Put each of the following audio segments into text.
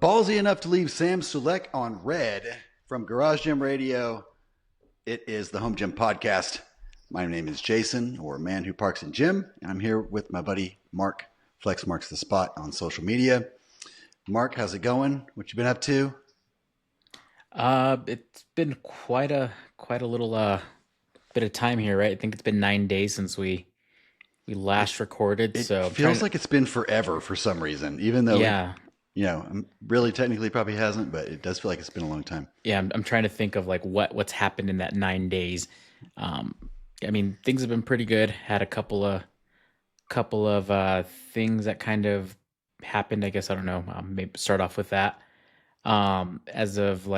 ballsy enough to leave Sam Sulek on red from Garage Gym Radio. It is the Home Gym Podcast. My name is Jason, or Man Who Parks in Gym, and I'm here with my buddy Mark. Flex Marks the Spot on social media. Mark, how's it going? What you been up to? It's been quite a little bit of time here, right? I think it's been 9 days since we It last recorded, it so I'm trying feels to, like it's been forever for some reason, even though yeah, really technically probably hasn't, but it does feel like it's been a long time. yeah. I'm trying to think of like what's happened in that 9 days. Um, I mean, things have been pretty good. Had a couple of things that kind of happened. I guess I don't know. Maybe start off with that. As of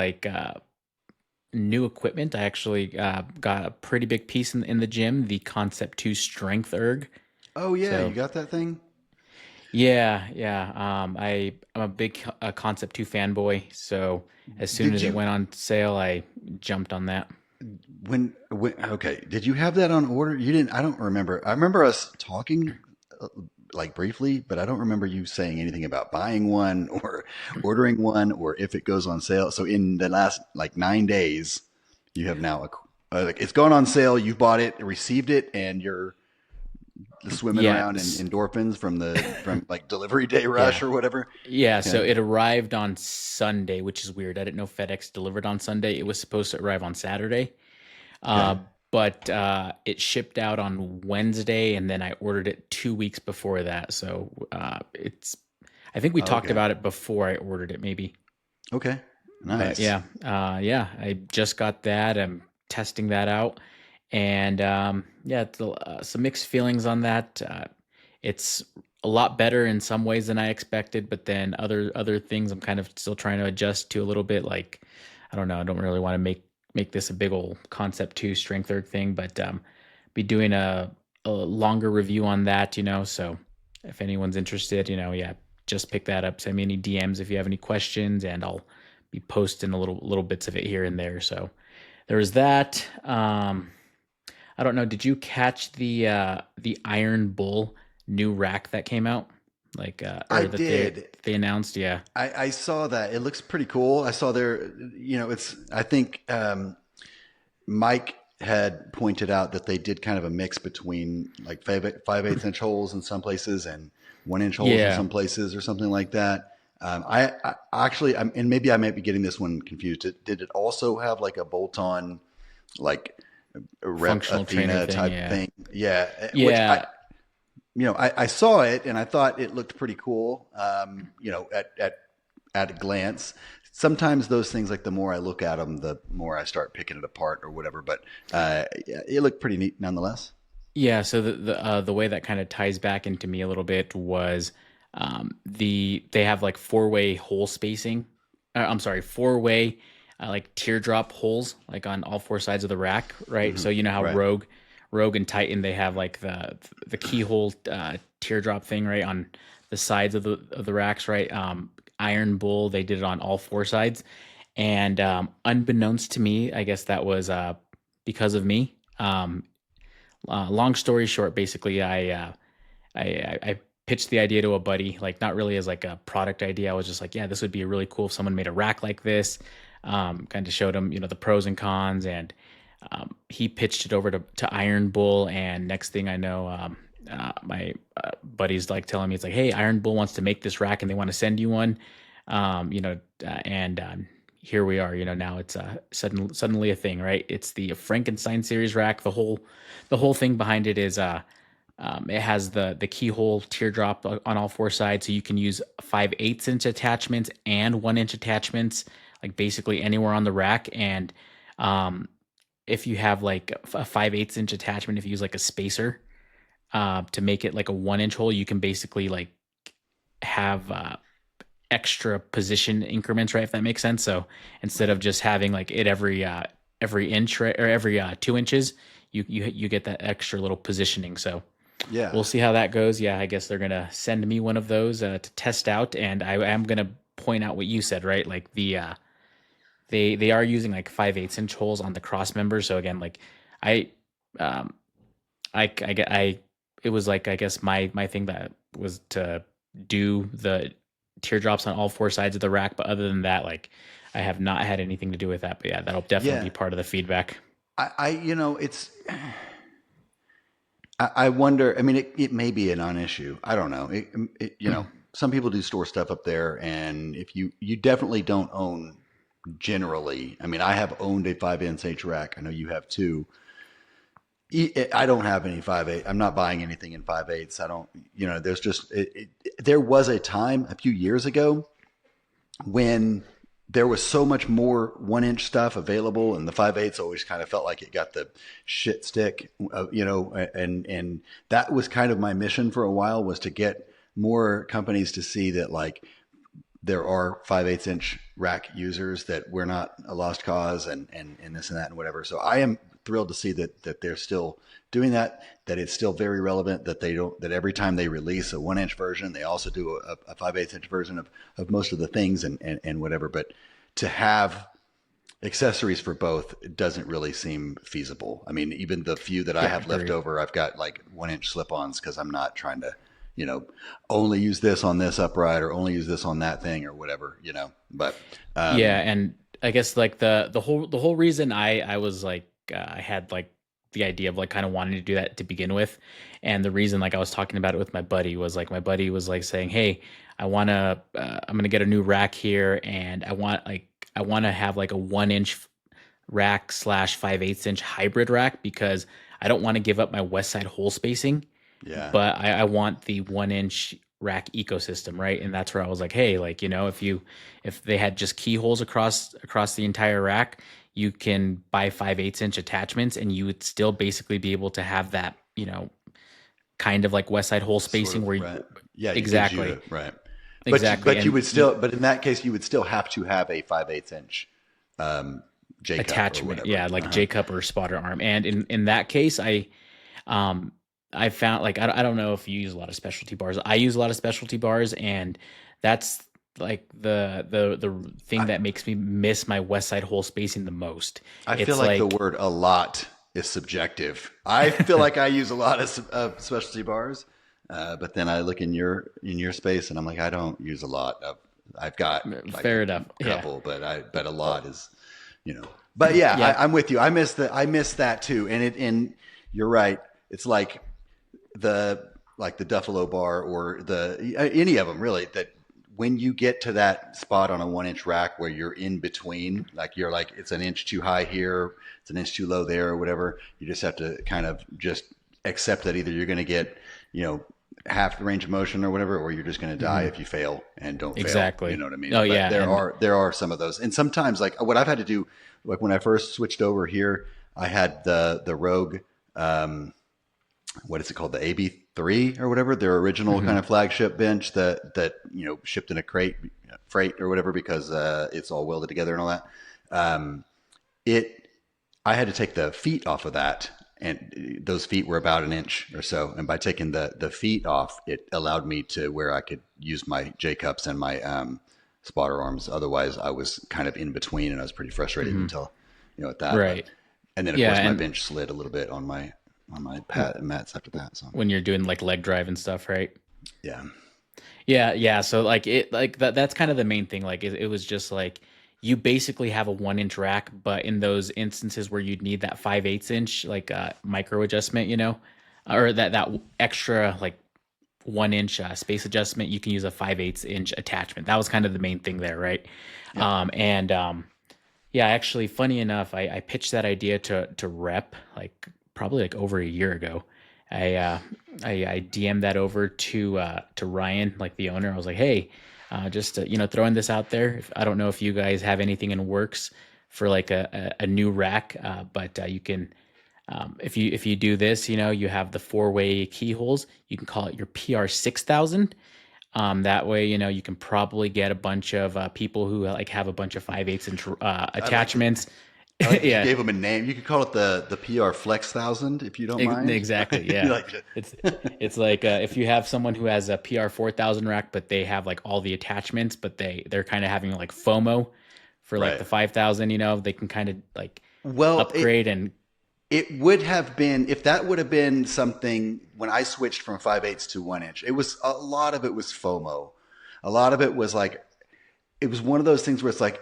new equipment, I actually got a pretty big piece in the gym, the Concept 2 Strength Erg. Oh yeah, you So got that thing? yeah, yeah. I'm a big Concept 2 fanboy, so as soon Did as it you went on sale, I jumped on that. when okay, did you have that on order? You didn't. I don't remember. I remember us talking uh, like briefly, but I don't remember you saying anything about buying one or ordering one or if it goes on sale. So in the last like 9 days, you have now like it's gone on sale. You've bought it, received it, and you're swimming Yeah, around in endorphins from like delivery day rush yeah, or whatever. yeah. Yeah. So it arrived on Sunday, which is weird. I didn't know FedEx delivered on Sunday. It was supposed to arrive on Saturday, Okay. uh, but it shipped out on Wednesday, and then I ordered it 2 weeks before that. So it's. I think we talked Okay. about it before I ordered it, maybe. Okay. But Nice. yeah, I just got that. I'm testing that out, and yeah, some mixed feelings on that. It's a lot better in some ways than I expected, but then other things I'm kind of still trying to adjust to a little bit. Like, I don't know, I don't really want to make this a big old Concept 2 Strength Erg thing, but be doing a longer review on that, So if anyone's interested, yeah, just pick that up. Send me any DMs if you have any questions, and I'll be posting a little bits of it here and there. So there was that. I don't know. Did you catch the Iron Bull new rack that came out? I Or that did. they announced? Yeah. I saw that. It looks pretty cool. I saw there, it's, I think Mike had pointed out that they did kind of a mix between like 5/8 inch holes in some places and 1 inch holes in Yeah. some places or something like that. I actually, and maybe I might be getting this one confused. Did it also have like a bolt on, like a Rep Functional trainer Athena thing. type Yeah. thing? Yeah. Which Yeah. I saw it and I thought it looked pretty cool. At a glance. Sometimes those things, like the more I look at them, the more I start picking it apart or whatever. But yeah, it looked pretty neat nonetheless. Yeah, so the way that kind of ties back into me a little bit was they have like four-way hole spacing. I'm sorry, four-way like teardrop holes like on all four sides of the rack, right? Hmm. So you know how Right. Rogue and Titan, they have like the keyhole teardrop thing right on the sides of the racks, right? Iron Bull, they did it on all four sides, and unbeknownst to me, I guess that was because of me. Long story short, basically, I pitched the idea to a buddy, like not really as like a product idea. I was just like, yeah, this would be really cool if someone made a rack like this. Kind of showed him, the pros and cons, and he pitched it over to Iron Bull. And next thing I know, my buddy's like telling me, it's like, hey, Iron Bull wants to make this rack and they want to send you one. And here we are. Now it's suddenly a thing, right? It's the Frankenstein series rack. The whole thing behind it is it has the keyhole teardrop on all four sides, so you can use 5/8 inch attachments and 1 inch attachments, like basically anywhere on the rack. And um, if you have like a 5/8 inch attachment, if you use like a spacer to make it like a 1 inch hole, you can basically like have extra position increments, right? If that makes sense. So instead of just having like it every inch, right, or every 2 inches, you get that extra little positioning. So Yeah. we'll see how that goes. Yeah, I guess they're gonna send me one of those to test out, and I am gonna point out what you said, right? Like they are using like 5/8 inch holes on the cross members. So again, like I um I it was like, I guess my thing that was to do teardrops on all four sides of the rack. But other than that, like I have not had anything to do with that. But yeah, that'll definitely Yeah. be part of the feedback. It's, I wonder, I mean, it may be a non-issue. I don't know. Some people do store stuff up there, and if you definitely don't own generally, I mean, I have owned a 5 inch rack. I know you have too. I don't have any 5/8. I'm not buying anything in 5/8. I don't, there's just, there was a time a few years ago when there was so much more 1 inch stuff available, and the 5/8 always kind of felt like it got the shit stick, and that was kind of my mission for a while, was to get more companies to see that like there are 5/8 inch rack users, that we're not a lost cause, and this and that and whatever. So I am thrilled to see that they're still doing that, that it's still very relevant, that they don't, that every time they release a 1 inch version, they also do a 5/8 inch version of most of the things, and whatever. But to have accessories for both, it doesn't really seem feasible. I mean, even the few that I Yeah, have left agreed. over, I've got like 1 inch slip-ons, because I'm not trying to, you know, only use this on this upright, or only use this on that thing, or whatever. But Yeah, and I guess like the whole reason I was like I had like the idea of like kind of wanting to do that to begin with, and the reason like I was talking about it with my buddy was like my buddy was like saying, "Hey, I'm gonna get a new rack here, and I want to have like a 1 inch rack slash 5/8 inch hybrid rack because I don't want to give up my west side hole spacing." yeah, But I want the 1 inch rack ecosystem, right? And that's where I was like, hey, like, if they had just keyholes across the entire rack, you can buy 5/8 inch attachments and you would still basically be able to have that, kind of like west side hole sort spacing of, where right. Yeah, it gives you exactly, right. exactly. But you And would still, but in that case, you would still have to have a 5/8 inch J cup or attachment, whatever. yeah, like Uh-huh. J cup or spotter arm. And in that case, um I found like I don't know if you use a lot of specialty bars. I use a lot of specialty bars, and that's like the thing I, that makes me miss my west side hole spacing the most. I feel It's like the like word "a lot" is subjective. I feel like I use a lot of specialty bars, but then I look in your space, and I'm like, I don't use a lot of. I've got like a fair enough. Yeah. couple, but a lot is, you know. But yeah, Yeah. I'm with you. I miss that too, and you're right. It's like the Duffalo bar, or the any of them really, that when you get to that spot on a 1 inch rack where you're in between, like you're like, it's an inch too high here, it's an inch too low there, or whatever, you just have to kind of just accept that either you're going to get, half the range of motion or whatever, or you're just going to die Mhm. if you fail and don't fail. You Exactly. know what I mean? Oh But yeah. And there are some of those, and sometimes like what I've had to do, like when I first switched over here, I had the Rogue. What is it called? The AB3 or whatever, their original kind mhm. of flagship bench that shipped in a freight or whatever, because it's all welded together and all that. Um, it I had to take the feet off of that, and those feet were about an inch or so. And by taking the feet off, it allowed me to where I could use my J cups and my spotter arms. Otherwise, I was kind of in between, and I was pretty frustrated Mhm. until at that. But Right. and then of Yeah. course my And bench slid a little bit on my mats after that. So when you're doing like leg drive and stuff, right? yeah, Yeah, yeah. So like that's kind of the main thing. Like it was just like you basically have a 1 inch rack, but in those instances where you'd need that 5/8 inch like micro adjustment, or that extra like 1 inch space adjustment, you can use a 5/8 inch attachment. That was kind of the main thing there, right? yep. And Yeah, actually, funny enough, I pitched that idea to Rep like probably like over a year ago. I uh, I DM'd that over to Ryan, like the owner. I was like, hey, just throwing this out there. I don't know if you guys have anything in works for like a new rack, but you can if you do this, you have the four-way keyholes. You can call it your PR 6000. That way, you can probably get a bunch of people who like have a bunch of 5/8 inch I like that. attachments. I like that you Yeah, gave them a name. You could call it the PR Flex 1000 if you don't mind. exactly. You Yeah, like it. it's it's like if you have someone who has a PR 4000 rack, but they have like all the attachments, but they're kind of having like FOMO for like Right. the 5000. They can kind of like Well, upgrade and it would have been, if that would have been something when I switched from 5/8 to 1 inch. It was a lot of it was FOMO. A lot of it was like it was one of those things where it's like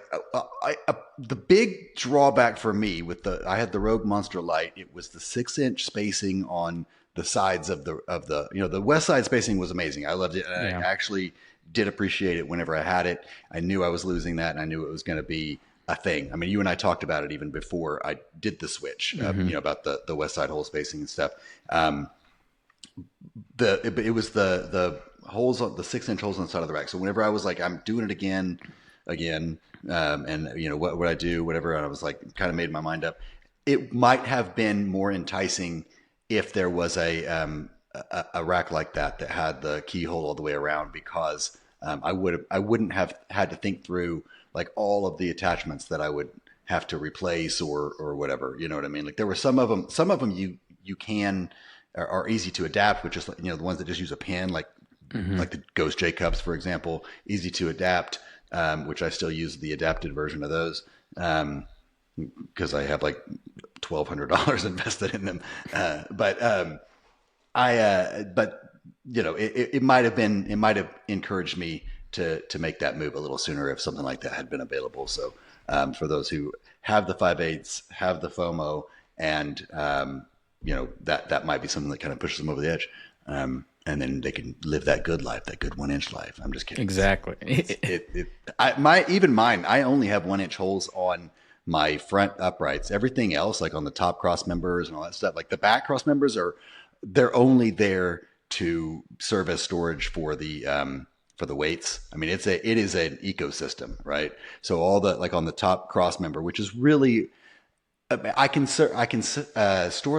the big drawback for me with the I had the Rogue Monster Light. It was the 6-inch spacing on the sides of the the west side spacing was amazing. I loved it, and I Yeah. actually did appreciate it whenever I had it. I knew I was losing that, and I knew it was going to be a thing. I mean, you and I talked about it even before I did the switch. Hmm. About the west side hole spacing and stuff. Um, it was the holes on the 6-inch holes on the side of the rack. So whenever I was like, I'm doing it again, and what would I do, whatever, and I was like, kind of made my mind up. It might have been more enticing if there was a rack like that had the keyhole all the way around, because I wouldn't have had to think through like all of the attachments that I would have to replace or whatever. You know what I mean? Like there were some of them you can are easy to adapt, which is the ones that just use a pin, Hmm. like the Ghost J cups, for example, easy to adapt, which I still use the adapted version of those because I have like $1,200 invested in them. But it might have encouraged me to make that move a little sooner if something like that had been available. So for those who have the 5/8, have the FOMO, and that might be something that kind of pushes them over the edge. And then they can live that good life, that good 1-inch life. I'm just kidding. Exactly. Even mine, I only have 1-inch holes on my front uprights. Everything else, like on the top cross members and all that stuff, like the back cross members they're only there to serve as storage for the weights. I mean, it is an ecosystem, right? So all the like on the top cross member, which is really, I can store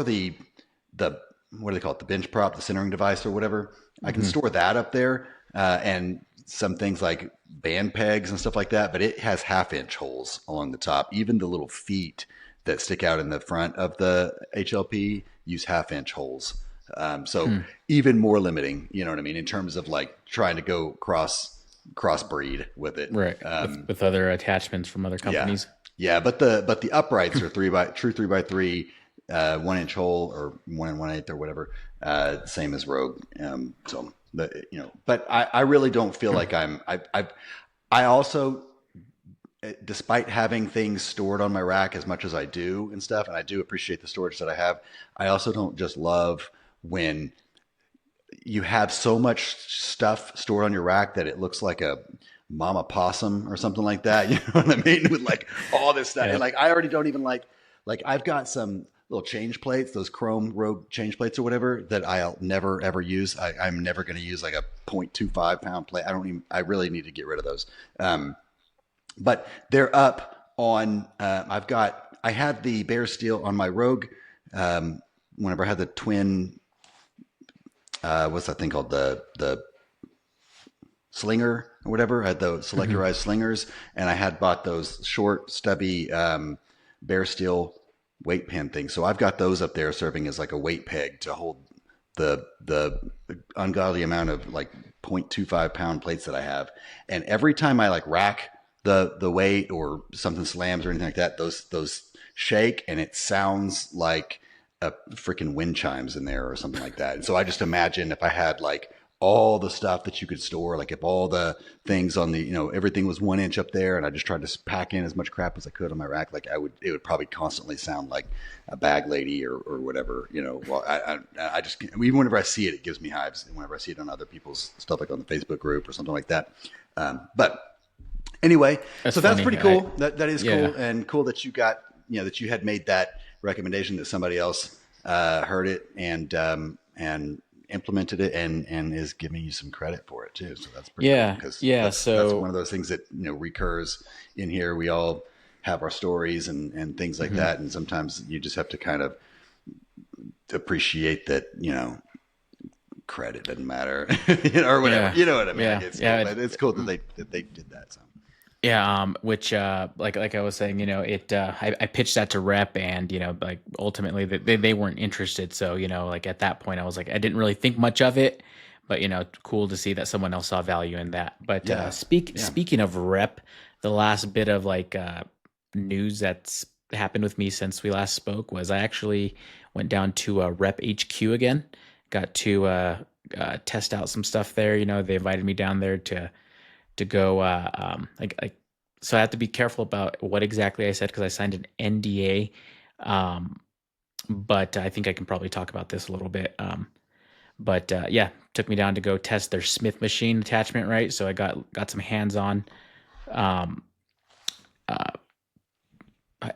the what do they call it, the bench prop, the centering device or whatever. I can Hmm. store that up there, and some things like band pegs and stuff like that. But it has 1/2-inch holes along the top. Even the little feet that stick out in the front of the HLP use 1/2-inch holes. So Hmm. even more limiting, you know what I mean, in terms of like trying to go crossbreed with it. Right. With other attachments from other Yeah, companies. yeah, but the uprights are true 3x3, 1-inch hole or 1 1/8 or whatever, same as Rogue. So but I really don't feel like I also, despite having things stored on my rack as much as I do and stuff, and I do appreciate the storage that I have, I also don't just love when you have so much stuff stored on your rack that it looks like a mama possum or something like that. You know what I mean? With like all this stuff. And Yeah. like, I already don't even like I've got some little change plates, those chrome Rogue change plates or whatever that I'll never ever use. I'm never going to use like a 0.25 pound plate. I really need to get rid of those. But they're up on, I had the bare steel on my Rogue. Whenever I had the twin, what's that thing called? The slinger or whatever. I had the Hmm. selectorized slingers, and I had bought those short, stubby bare steel weight pin things. So I've got those up there serving as like a weight peg to hold the ungodly amount of like 0.25 pound plates that I have. And every time I like rack the weight or something slams or anything like that, those shake, and it sounds like a freaking wind chimes in there or something like that. And so I just imagine if I had like all the stuff that you could store, like if all the things on the, everything was 1 inch up there, and I just tried to pack in as much crap as I could on my rack, like it would probably constantly sound like a bag lady or whatever, Well, I just, even whenever I see it, it gives me hives. And whenever I see it on other people's stuff, like on the Facebook group or something like that. But anyway, That's so that's funny. pretty cool. That is Yeah. cool, and cool that you got, that you had made that recommendation, that somebody else heard it and implemented it, and is giving you some credit for it too. So that's pretty cool, Yeah. because Yeah. that's one So, of those things that recurs in here. We all have our stories and things like mhm. that, and sometimes you just have to kind of appreciate that credit doesn't matter, or whatever. Yeah. You know what I mean? Yeah. Like, it's cool. Yeah. It's cool that they did that. So Yeah, which like I was saying, I pitched that to rep, and like ultimately they weren't interested. So like at that point, I was like, I didn't really think much of it, but cool to see that someone else saw value in that. But yeah, yeah. speaking of rep, the last bit of like news that's happened with me since we last spoke was I actually went down to Rep HQ again. Got to test out some stuff there. They invited me down there to go. So I have to be careful about what exactly I said because I signed an NDA. Um, but I think I can probably talk about this a little bit. But yeah, took me down to go test their Smith machine attachment, right? So I got some um, uh,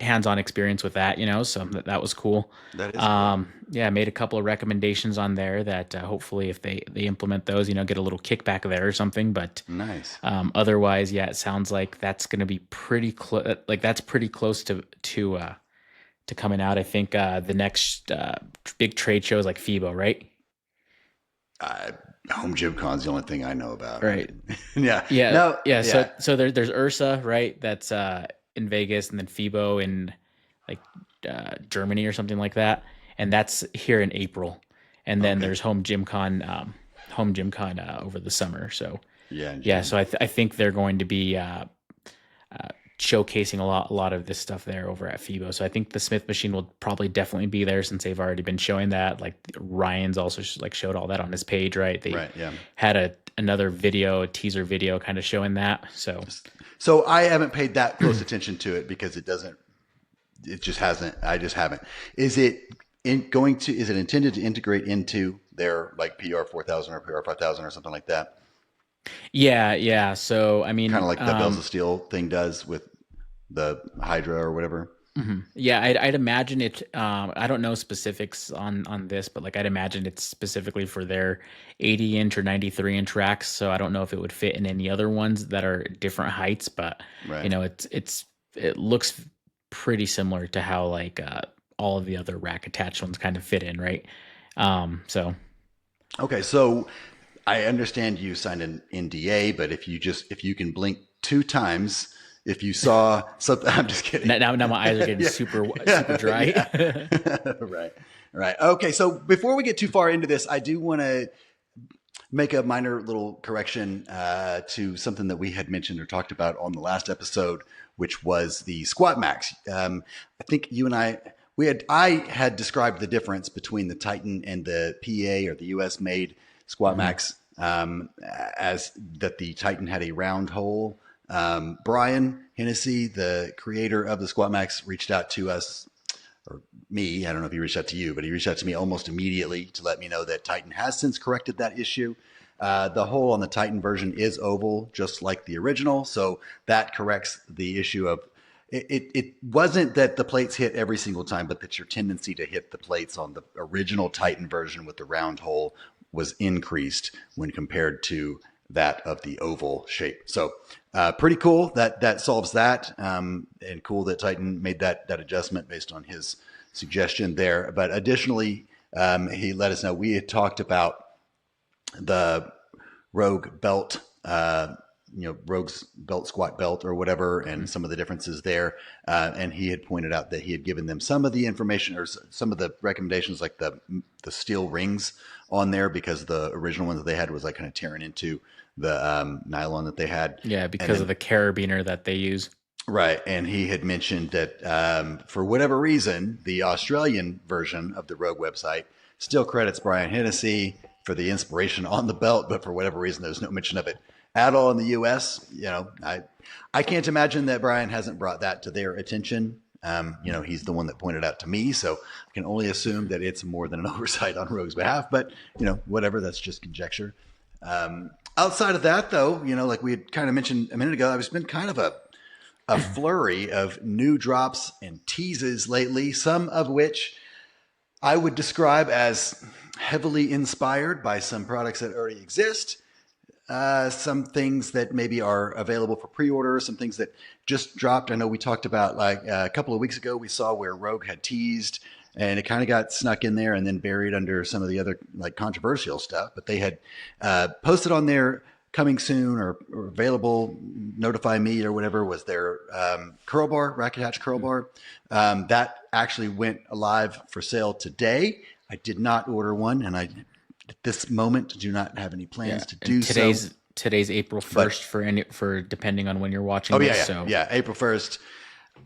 hands-on experience with that, so that was cool. That is cool. Yeah, I made a couple of recommendations on there that hopefully if they implement those, get a little kickback there or something. But Nice. otherwise, yeah, it sounds like that's going to be pretty close. Like that's pretty close to coming out. I think the next big trade show is like FIBO, right? Uh, Home Gym Con's the only thing I know about. Right. Yeah. Yeah, No. yeah. So Yeah. there's Ursa, right? That's in Vegas, and then FIBO in like Germany or something like that, and that's here in April. And then Okay. there's Home Gym Con over the summer. So Yeah. In yeah, June. so I think they're going to be uh, showcasing a lot of this stuff there over at FIBO. So I think the Smith machine will probably definitely be there since they've already been showing that. Like Ryan's also like showed all that on his page, right? They Right. Yeah. had another video, a teaser video, kind of showing that. So So I haven't paid that close attention to it because it doesn't. It just hasn't. I just haven't. Is it going to? Is it intended to integrate into their like PR 4000 or PR 5000 or something like that? yeah, yeah. So I Kind of mean, like the Bells of Steel thing does with the Hydra or whatever. yeah, I'd imagine it. I don't know specifics on this, but like I'd imagine it's specifically for their 80-inch or 93-inch racks. So I don't know if it would fit in any other ones that are different heights, but Right. it looks pretty similar to how like all of the other rack attached ones kind of fit in, right? So Okay. So I understand you signed an NDA, but if you can blink two times, if you saw something, I'm just kidding. now my eyes are getting Yeah, super yeah. dry. Right, right. Okay, so before we get too far into this, I do want to make a minor little correction to something that we had mentioned or talked about on the last episode, which was the Squat Max. I think you and I had described the difference between the Titan and the PA or the US made Squat Mhm. Max as that the Titan had a round hole. Brian Hennessy, the creator of the Squat Max, reached out to us, or me. I don't know if he reached out to you, but he reached out to me almost immediately to let me know that Titan has since corrected that issue. The hole on the Titan version is oval, just like the original. So that corrects the issue of it wasn't that the plates hit every single time, but that your tendency to hit the plates on the original Titan version with the round hole was increased when compared to that of the oval shape. So pretty cool that solves that, and cool that Titan made that adjustment based on his suggestion there. But additionally, he let us know we had talked about the Rogue belt, Rogue's belt, squat belt, or whatever, and some of the differences there. And he had pointed out that he had given them some of the information or some of the recommendations, like the steel rings on there, because the original one that they had was like kind of tearing into the nylon that they had. Yeah, And because of then the carabiner that they use. right. And he had mentioned that for whatever reason, the Australian version of the Rogue website still credits Brian Hennessy for the inspiration on the belt, but for whatever reason, there's no mention of it at all in the US. I can't imagine that Brian hasn't brought that to their attention. He's the one that pointed out to me, so I can only assume that it's more than an oversight on Rogue's behalf, but whatever, that's just conjecture. Outside of that, though, like we had kind of mentioned a minute ago, there's been kind of a flurry of new drops and teases lately, some of which I would describe as heavily inspired by some products that already exist. Some things that maybe are available for pre-order, some things that just dropped. I know we talked about like a couple of weeks ago, we saw where Rogue had teased and it kind of got snuck in there and then buried under some of the other like controversial stuff. But they had posted on their coming soon or available, notify me or whatever was their curl bar, rack attached curl bar. That actually went live for sale today. I did not order one, and I at this moment do not have any plans Yeah, to and do so. today's April But 1st for depending on when you're watching oh yeah, this. yeah, So yeah, April 1st.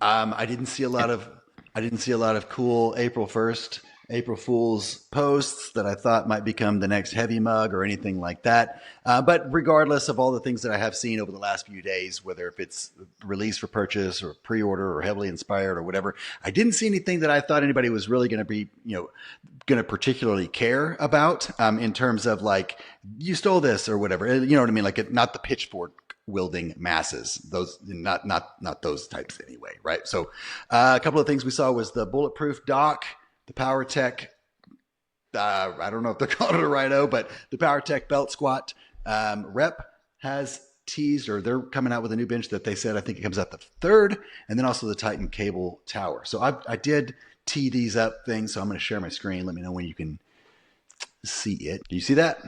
I didn't see a lot and of cool April 1st April Fool's posts that I thought might become the next heavy mug or anything like that. But regardless of all the things that I have seen over the last few days, whether if it's released for purchase or pre-order or heavily inspired or whatever, I didn't see anything that I thought anybody was really going to be, going to particularly care about in terms of like, you stole this or whatever. You know what I mean? Like not the pitchfork wielding masses, those not those types anyway, right? So a couple of things we saw was the Bulletproof dock, the PowerTech. I don't know if they're calling it a Rhino, but the PowerTech belt squat rep has teased, or they're coming out with a new bench that they said I think it comes out the third, and then also the Titan cable tower. So I did tee these up things, so I'm going to share my screen. Let me know when you can see it. Do you see that?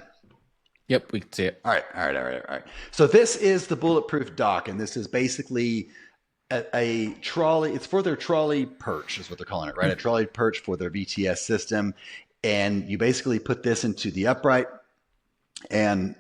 Yep, we can see it. All right. So this is the Bulletproof dock, and this is basically a trolley. It's for their trolley perch, is what they're calling it, right? A trolley perch for their VTS system. And you basically put this into the upright, and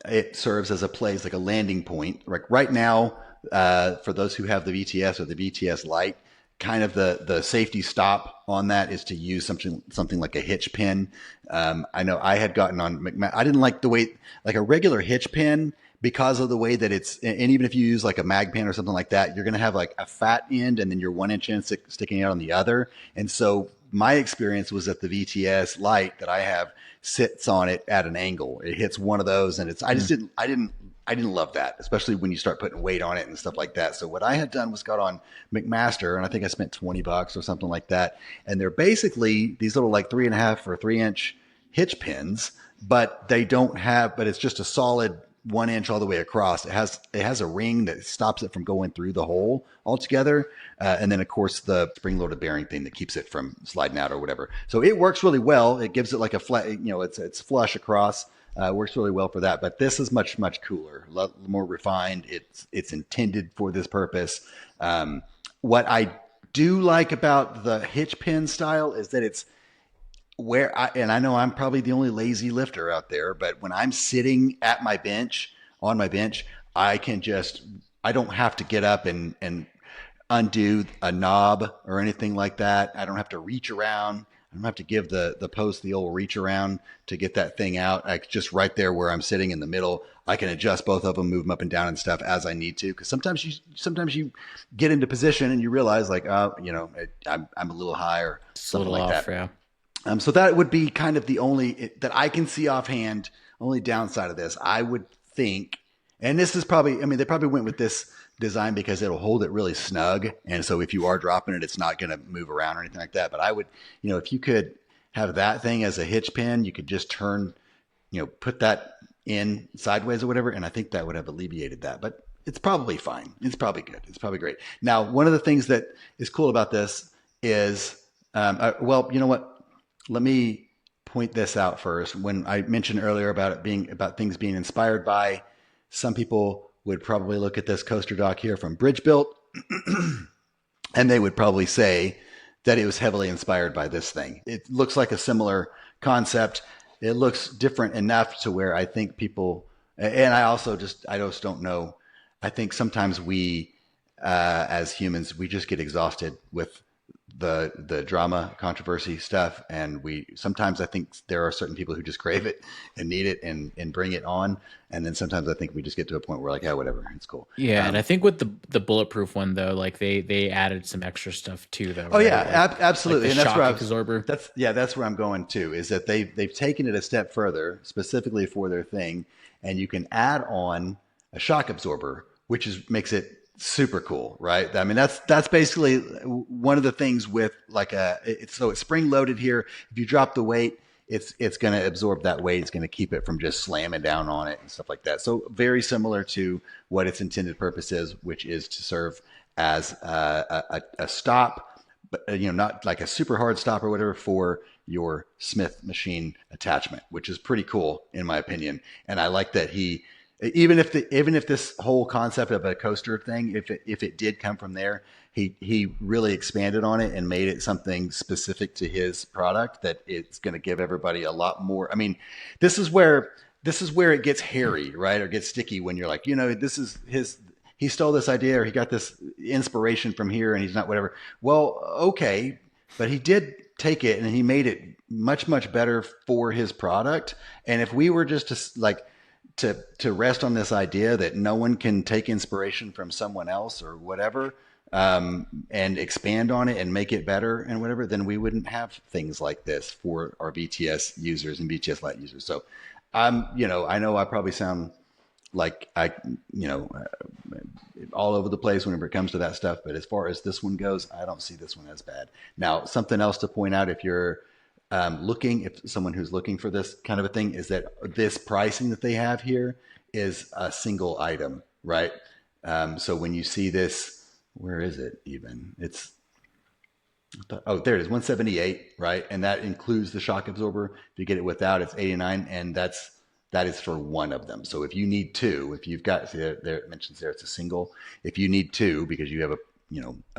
it serves as a place, like a landing point. Like right now, for those who have the VTS or the VTS Lite, kind of the safety stop on that is to use something like a hitch pin. I know I had gotten on I didn't like the way, like a regular hitch pin, because of the way that it's, and even if you use like a mag pin or something like that, you're going to have like a fat end and then your 1 inch end sticking out on the other. And so my experience was that the VTS Lite that I have sits on it at an angle. It hits one of those, and I didn't love that, especially when you start putting weight on it and stuff like that. So what I had done was got on McMaster, and I think I spent $20 or something like that. And they're basically these little like 3.5 or 3 inch hitch pins, but it's just a solid 1 inch all the way across. It has a ring that stops it from going through the hole altogether, and then of course the spring-loaded bearing thing that keeps it from sliding out or whatever. So it works really well. It gives it like a flat, it's flush across. Works really well for that. But this is much cooler, a lot more refined. It's intended for this purpose. What I do like about the hitch pin style is that it's and I know I'm probably the only lazy lifter out there, but when I'm sitting at my bench, on my bench, I don't have to get up and undo a knob or anything like that. I don't have to reach around. I don't have to give the post the old reach around to get that thing out. Just right there where I'm sitting in the middle, I can adjust both of them, move them up and down and stuff as I need to. Because sometimes you get into position and you realize like, I'm a little high or It's a something little like off, that. yeah. So that would be kind of the only that I can see offhand, only downside of this. I would think, and this is probably, they probably went with this design because it'll hold it really snug. And so if you are dropping it, it's not going to move around or anything like that. But I would, if you could have that thing as a hitch pin, you could just turn, put that in sideways or whatever. And I think that would have alleviated that. But it's probably fine. It's probably good. It's probably great. Now, one of the things that is cool about this is, well, you know what? Let me point this out first. When I mentioned earlier about things being inspired by, some people would probably look at this coaster dock here from Bridge Built, and they would probably say that it was heavily inspired by this thing. It looks like a similar concept. It looks different enough to where I think people, and I just don't know. I think sometimes we, as humans, we just get exhausted with the drama, controversy stuff, and sometimes I think there are certain people who just crave it and need it and bring it on, and then sometimes I think we just get to a point where like, yeah, whatever, it's cool. Yeah, and I think with the bulletproof one though, like they added some extra stuff too, though. Oh right? yeah, absolutely, like and that's where absorber. that's where I'm going too. Is that they've taken it a step further, specifically for their thing, and you can add on a shock absorber, which makes it super cool, right? I mean, that's basically one of the things with like it's spring loaded here. If you drop the weight, it's going to absorb that weight. It's going to keep it from just slamming down on it and stuff like that. So very similar to what its intended purpose is, which is to serve as a stop, but not like a super hard stop or whatever for your Smith machine attachment, which is pretty cool in my opinion. And I like that even if this whole concept of a coaster thing, if it did come from there, he really expanded on it and made it something specific to his product that it's going to give everybody a lot more. I mean, this is where it gets hairy, right? Or gets sticky when you're like, this is he stole this idea or he got this inspiration from here and he's not whatever. Well, okay, but he did take it and he made it much better for his product. And if we were just to like to rest on this idea that no one can take inspiration from someone else or whatever, and expand on it and make it better and whatever, then we wouldn't have things like this for our BTS users and BTS Lite users. So I know I probably sound like all over the place whenever it comes to that stuff. But as far as this one goes, I don't see this one as bad. Now, something else to point out if you're if someone who's looking for this kind of a thing, is that this pricing that they have here is a single item, right? So when you see this, where is it even? It's, oh, there it is, 178, right? And that includes the shock absorber. If you get it without, it's 89, and that is for one of them. So if you need two, if you've got, see there it mentions there it's a single. If you need two because you have a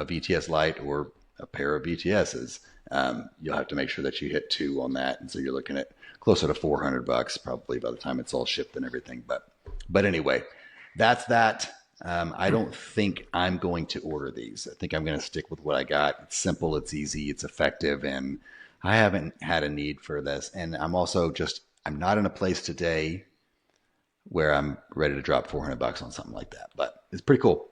VTS Lite or a pair of VTSs, you'll have to make sure that you hit two on that. And so you're looking at closer to $400 probably by the time it's all shipped and everything. But anyway, that's that. I don't think I'm going to order these. I think I'm going to stick with what I got. It's simple, it's easy, it's effective, and I haven't had a need for this. And I'm not in a place today where I'm ready to drop $400 on something like that. But it's pretty cool.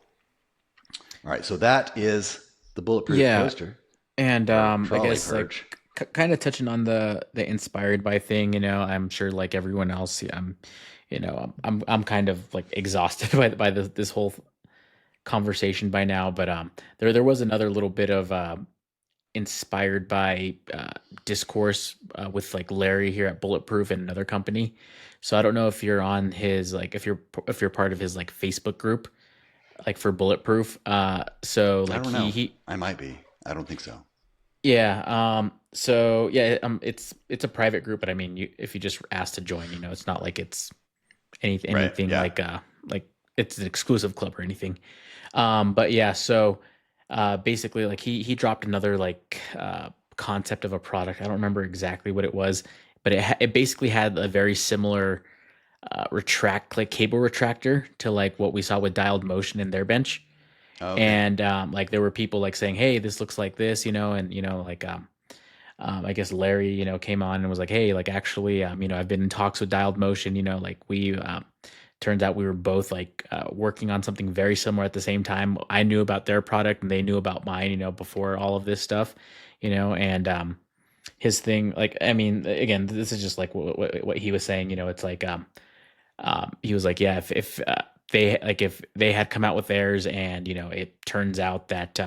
All right, so that is the Bulletproof Yeah, coaster and or I trolley guess perch. like kind of touching on the inspired by thing, I'm sure like everyone else, I'm kind of like exhausted by this whole conversation by now, but there was another little bit of inspired by discourse with like Larry here at Bulletproof and another company. So I don't know if you're on his like if you're part of his like Facebook group like for Bulletproof. So I like don't know. he I might be. I don't think so. yeah. So yeah. It's a private group, but I mean, if you just ask to join, it's not like it's Right. anything Yeah. like it's an exclusive club or anything. But yeah. So basically, like he dropped another like concept of a product. I don't remember exactly what it was, but it basically had a very similar like cable retractor to like what we saw with dialed motion in their bench. Oh, okay. And like there were people like saying, "Hey, this looks like this," and like I guess Larry, came on and was like, "Hey, like actually, I've been in talks with Dialed Motion. Like we turns out we were both like working on something very similar at the same time. I knew about their product and they knew about mine, before all of this stuff, and his thing, like, I mean, again, this is just like what he was saying. It's like he was like, yeah, if they had come out with theirs and it turns out that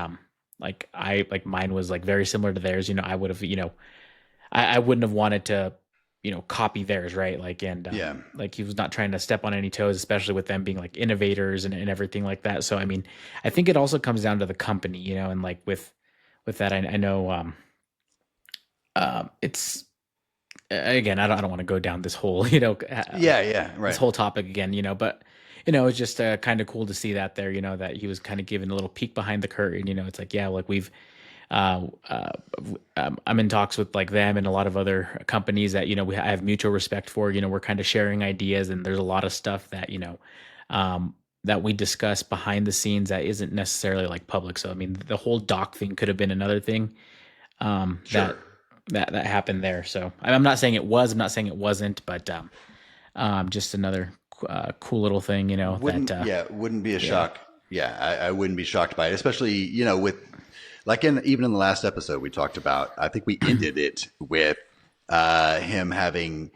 like I like mine was like very similar to theirs, I would have I wouldn't have wanted to copy theirs, right? Like, and Yeah. like he was not trying to step on any toes, especially with them being like innovators and everything like that. So I mean, I think it also comes down to the company, and like with that, I know it's again, I don't want to go down this whole Yeah. Yeah. this Right. whole topic again, but it's just kind of cool to see that there, that he was kind of giving a little peek behind the curtain. It's like, yeah, like we've uh, uh, I'm in talks with like them and a lot of other companies that I have mutual respect for. We're kind of sharing ideas, and there's a lot of stuff that that we discuss behind the scenes that isn't necessarily like public. So I mean, the whole doc thing could have been another thing Sure. that happened there. So I'm not saying it was, I'm not saying it wasn't, but just another cool little thing, that Wouldn't be a yeah. shock. Yeah, I wouldn't be shocked by it, especially with like even in the last episode we talked about. I think we ended it with him having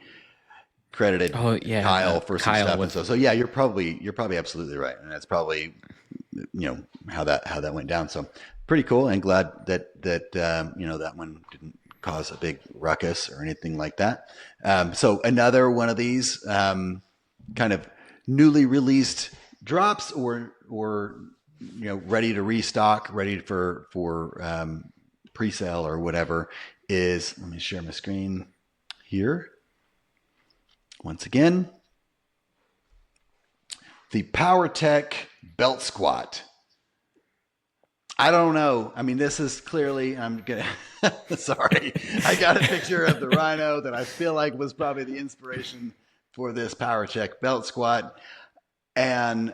credited Oh yeah, Kyle for some Kyle stuff, and with so yeah, you're probably absolutely right, and that's probably how that went down. So pretty cool, and glad that that one didn't cause a big ruckus or anything like that. So another one of these kind of newly released drops or ready to restock, ready for pre-sale or whatever is, let me share my screen here once again, the PowerTech belt squat. I don't know. I mean, this is clearly, I'm gonna sorry, I got a picture of the Rhino that I feel like was probably the inspiration for this PowerTech belt squat. And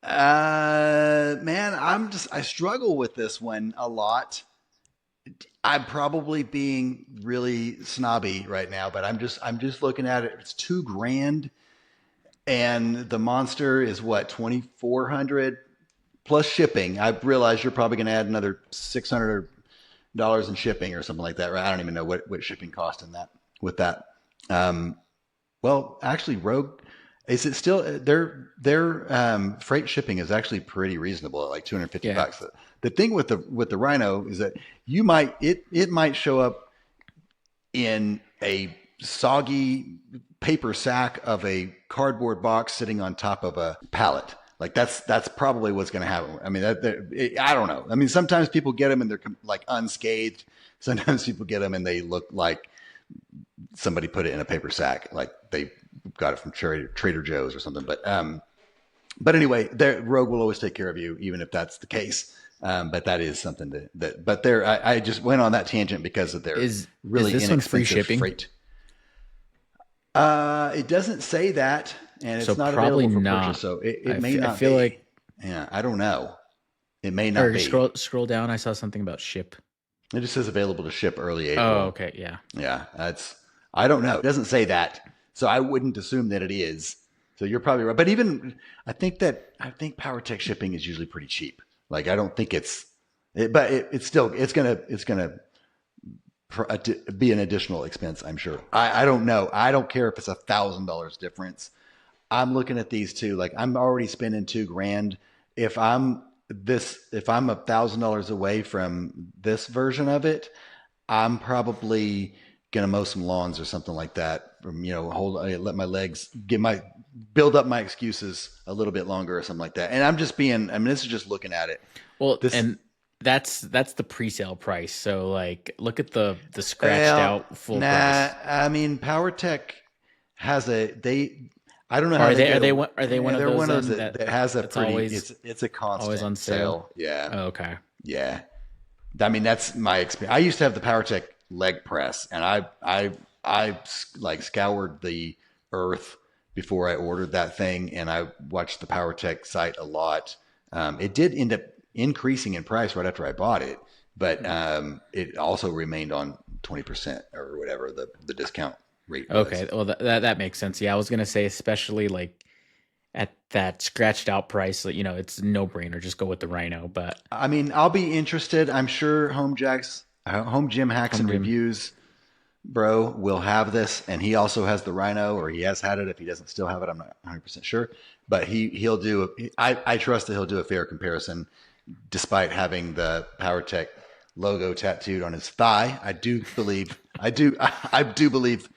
man, I struggle with this one a lot I'm probably being really snobby right now, but I'm just looking at it. It's 2 grand, and the monster is what, 2,400 plus shipping. I realize you're probably going to add another $600 in shipping or something like that, right? I don't even know what shipping cost in that with that. Um, well, actually, Rogue, is it still their freight shipping is actually pretty reasonable at like 250 Yeah. bucks. The thing with the Rhino is that it might show up in a soggy paper sack of a cardboard box sitting on top of a pallet. Like that's probably what's going to happen. I mean, I don't know. I mean, sometimes people get them and they're like unscathed. Sometimes people get them and they look like somebody put it in a paper sack, like they got it from Trader Joe's or something. But anyway, Rogue will always take care of you, even if that's the case. But that is something but I just went on that tangent because of their Is really this one free inexpensive shipping? freight. It doesn't say that, and So it's not probably available for purchase, not. so it may I not feel be. like, Yeah, I don't know. It may not or be. scroll down. I saw something about ship. It just says available to ship early Oh, April. okay, yeah. Yeah, I don't know. It doesn't say that, so I wouldn't assume that it is. So you're probably right. But even I think PowerTech shipping is usually pretty cheap. Like I don't think but it's still it's gonna be an additional expense. I'm sure. I don't know. I don't care if it's $1,000 difference. I'm looking at these two. Like I'm already spending 2 grand. If I'm if I'm $1,000 away from this version of it, I'm probably gonna mow some lawns or something like that. From let my legs build up my excuses a little bit longer or something like that. And I'm just being. I mean, this is just looking at it. Well, This and that's the pre-sale price. So like, look at the scratched well, out full nah. price. I mean, PowerTech has a they. I don't know Or how they get a. are they one of They're those one of then those that has a that's pretty. always It's a always on constant sale? sale. Yeah, Oh, okay. yeah. I mean, that's my experience. I used to have the PowerTech leg press, and I like scoured the earth before I ordered that thing, and I watched the PowerTech site a lot. It did end up increasing in price right after I bought it, but it also remained on 20% or whatever the discount rate was. Okay, well that makes sense. Yeah, I was gonna say, especially like at that scratched out price, like, it's no brainer. Just go with the Rhino. But I mean, I'll be interested. I'm sure Home Gym Hacks Home and Gym, Reviews bro will have this, and he also has the Rhino, or he has had it. If he doesn't still have it, I'm not 100% sure, but he'll do. I trust that he'll do a fair comparison, despite having the PowerTech logo tattooed on his thigh. I do believe. I do believe.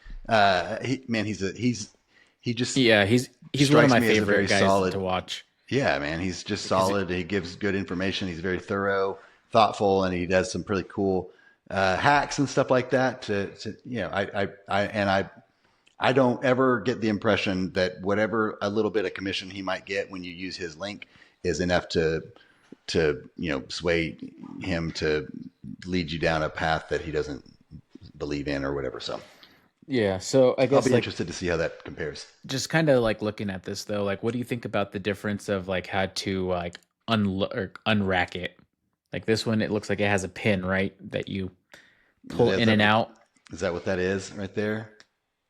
He just yeah, he's one of strikes my me as a favorite very guys to solid. watch. Yeah, man, he's just Because solid. He gives good information. He's very thorough, thoughtful, and he does some pretty cool hacks and stuff like that. I don't ever get the impression that whatever a little bit of commission he might get when you use his link is enough to sway him to lead you down a path that he doesn't believe in or whatever. So yeah, so I I'll guess be like, interested to see how that compares. just kind of like looking at this though, like, what do you think about the difference of like how to like unrack it? Like this one, it looks like it has a pin, right, that you pull Is in that and what out. is that what that is right there?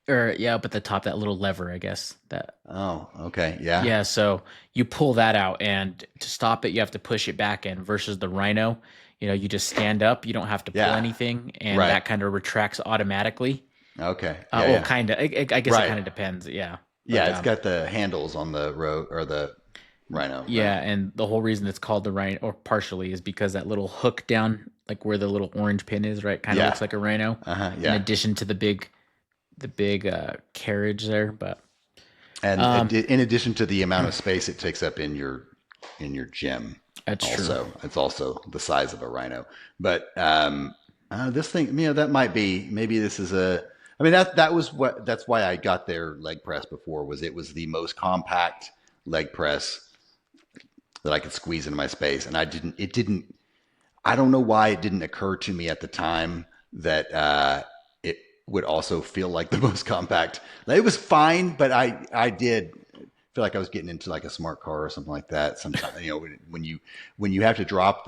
Or yeah, up at the top, that little lever, I guess. That Oh, okay, yeah, Yeah, so you pull that out, and to stop it, you have to push it back in. Versus the Rhino, you just stand up, you don't have to pull yeah, anything, and right. that kind of retracts automatically. Okay. Yeah, Well, yeah. kind of. I guess it Right. kind of depends. Yeah, Yeah, but it's got the handles on the road or the Rhino, right? yeah, and the whole reason it's called the Rhino, or partially, is because that little hook down, like where the little orange pin is, right, kind of Yeah. looks like a Rhino. Uh-huh. In Yeah. addition to the big carriage there, but And um, in addition to the amount of space it takes up in your gym, that's true. also it's also the size of a Rhino. But this thing, that might be maybe this is a. I mean that's why I got their leg press before was it was the most compact leg press that I could squeeze into my space, and it didn't. I don't know why it didn't occur to me at the time that it would also feel like the most compact. Like, it was fine, but I did feel like I was getting into like a smart car or something like that. Sometimes when you have to drop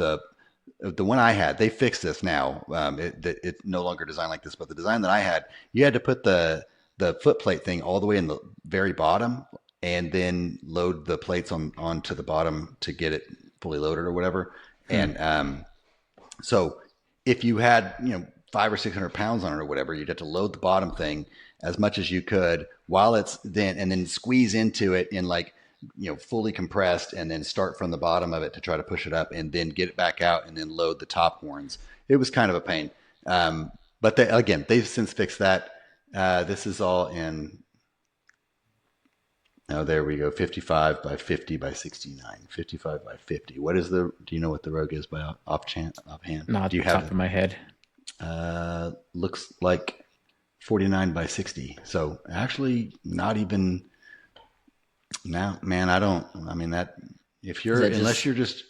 the one I had, they fixed this now. It's no longer designed like this, but the design that I had, you had to put the foot plate thing all the way in the very bottom, and then load the plates onto the bottom to get it fully loaded or whatever. Hmm. And so if you had, 500 or 600 pounds on it or whatever, you'd have to load the bottom thing as much as you could while it's then, and then squeeze into it in like, fully compressed, and then start from the bottom of it to try to push it up, and then get it back out, and then load the top horns. It was kind of a pain. But they've since fixed that. This is all in, oh, there we go. 55 by 50 by 69. 55 by 50. Do you know what the Rogue is by offhand? Not Do at you the top have of my head. looks like 49 by 60. So actually not even now, man. I mean, that if Is you're, that unless just you're just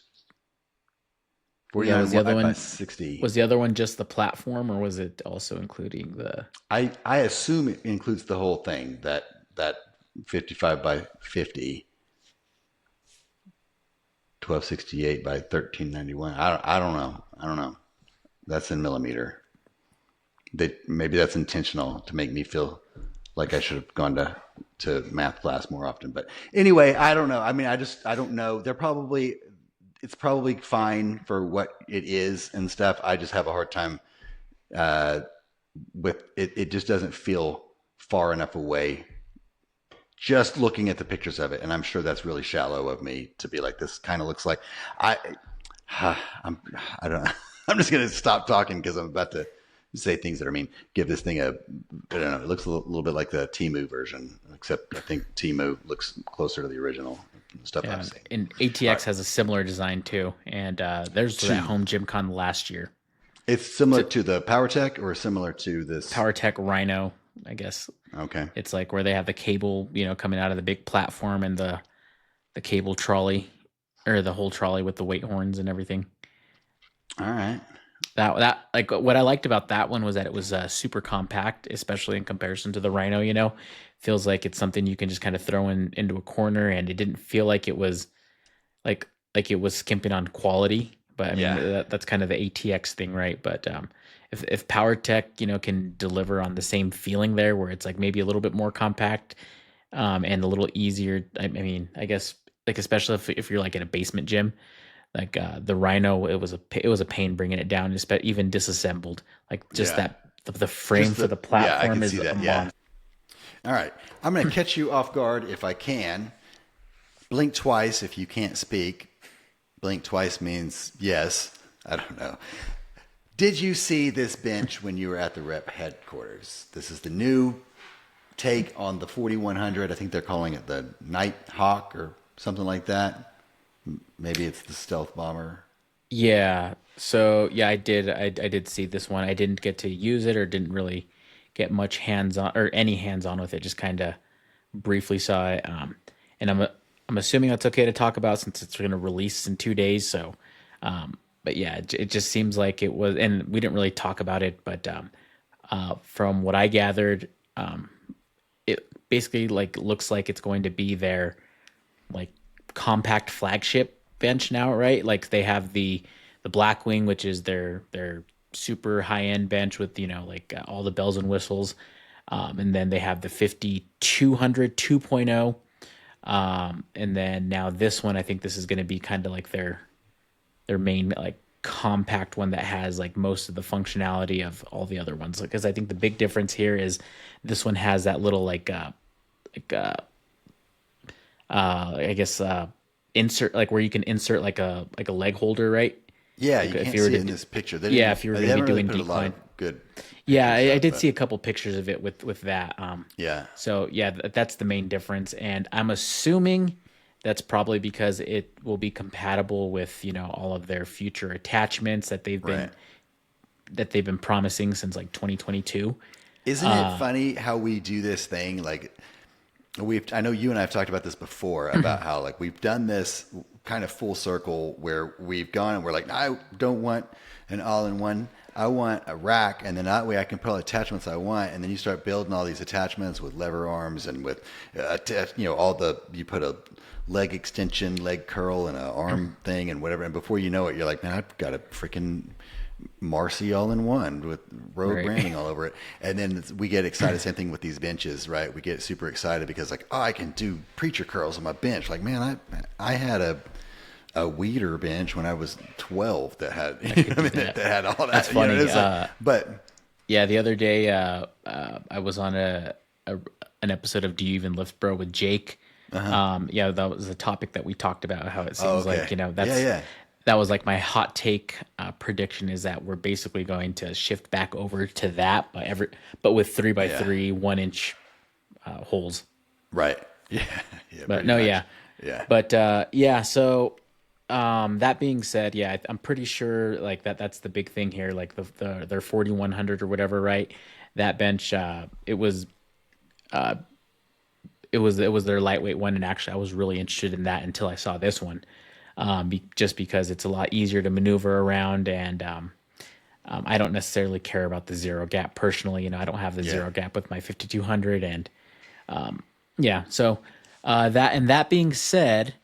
yeah? 49 Was the other by one 60. was the other one just the platform, or was it also including the? I assume it includes the whole thing, that 55 by 50, 1268 by 1391. I don't know. I don't know. That's in millimeter. Maybe that's intentional to make me feel like I should have gone to math class more often. But anyway, I don't know. I mean, I don't know. It's probably fine for what it is and stuff. I just have a hard time uh, with it. It just doesn't feel far enough away just looking at the pictures of it. And I'm sure that's really shallow of me to be like, this kind of looks like I, I'm, I don't know. I'm just going to stop talking because I'm about to say things that are mean. Give this thing I don't know. It looks a little bit like the Timu version, except I think Timu looks closer to the original stuff Yeah, I've seen. and All ATX right. has a similar design too. And there's that Two. home gym con last year. It's similar So to the PowerTech or similar to this. PowerTech Rhino, I guess Okay. it's like where they have the cable, coming out of the big platform and the cable trolley or the whole trolley with the weight horns and everything. All right. That like what I liked about that one was that it was super compact, especially in comparison to the Rhino. Feels like it's something you can just kind of throw into a corner, and it didn't feel like it was like it was skimping on quality. But I mean Yeah. that's kind of the ATX thing, right? But if PowerTech can deliver on the same feeling there, where it's like maybe a little bit more compact and a little easier. I mean, I guess like especially if you're like in a basement gym, like the Rhino, it was a pain bringing it down, even disassembled. Like just Yeah. the frame Just for the, the yeah, I platform can is see a that. Yeah. monster. All right. I'm going to catch you off guard if I can. Blink twice if you can't speak. Blink twice means yes. I don't know. Did you see this bench when you were at the rep headquarters? This is the new take on the 4100. I think they're calling it the Night Hawk or something like that. Maybe it's the stealth bomber. Yeah. So yeah, I did see this one. I didn't get to use it or didn't really get much hands on or any hands on with it. Just kind of briefly saw it. And I'm assuming that's okay to talk about since it's going to release in 2 days. So, but yeah, it just seems like it was, and we didn't really talk about it, but from what I gathered, it basically like looks like it's going to be their like compact flagship bench now, right? Like they have the Blackwing, which is their super high end bench with like all the bells and whistles, and then they have the 5200 2.0, and then now this one, I think this is going to be kind of like their main like compact one that has like most of the functionality of all the other ones. Because I think the big difference here is this one has that little like I guess insert like where you can insert like a leg holder, right? Yeah, Like you if can't you were see to it in this picture. They yeah, didn't. if you were They going to be haven't really doing put a lot decline. of good Yeah, picture I stuff, did but see a couple pictures of it with that. yeah. So yeah, that's the main difference, and I'm assuming that's probably because it will be compatible with all of their future attachments Right. that they've been promising since like 2022. Isn't it funny how we do this thing? Like I know you and I have talked about this before about how like we've done this kind of full circle where we've gone and we're like, I don't want an all-in-one. I want a rack, and then that way I can put all the attachments I want. And then you start building all these attachments with lever arms and with, all you put a leg extension, leg curl, and an arm thing and whatever. And before you know it, you're like, man, I've got a freaking Marcy all in one with road Right. branding all over it. And then we get excited. Same thing with these benches, right? We get super excited because like, oh, I can do preacher curls on my bench. Like, man, I had a weeder bench when I was 12 that had, that had all that. That's funny. But Yeah, the other day, I was on an episode of Do You Even Lift Bro with Jake. Yeah, that was a topic that we talked about. How it seems okay. like Yeah. that was like my hot take prediction is that we're basically going to shift back over to that, but with 3x3 1 inch holes. Right. Yeah. Yeah. But Pretty no, much. yeah, Yeah. but yeah. So that being said, yeah, I'm pretty sure like that's the big thing here. Like their 4100 or whatever, right? That bench, it was their lightweight one, and actually I was really interested in that until I saw this one, just because it's a lot easier to maneuver around, and I don't necessarily care about the zero gap personally. I don't have the Yeah. zero gap with my 5200, and yeah. So that being said,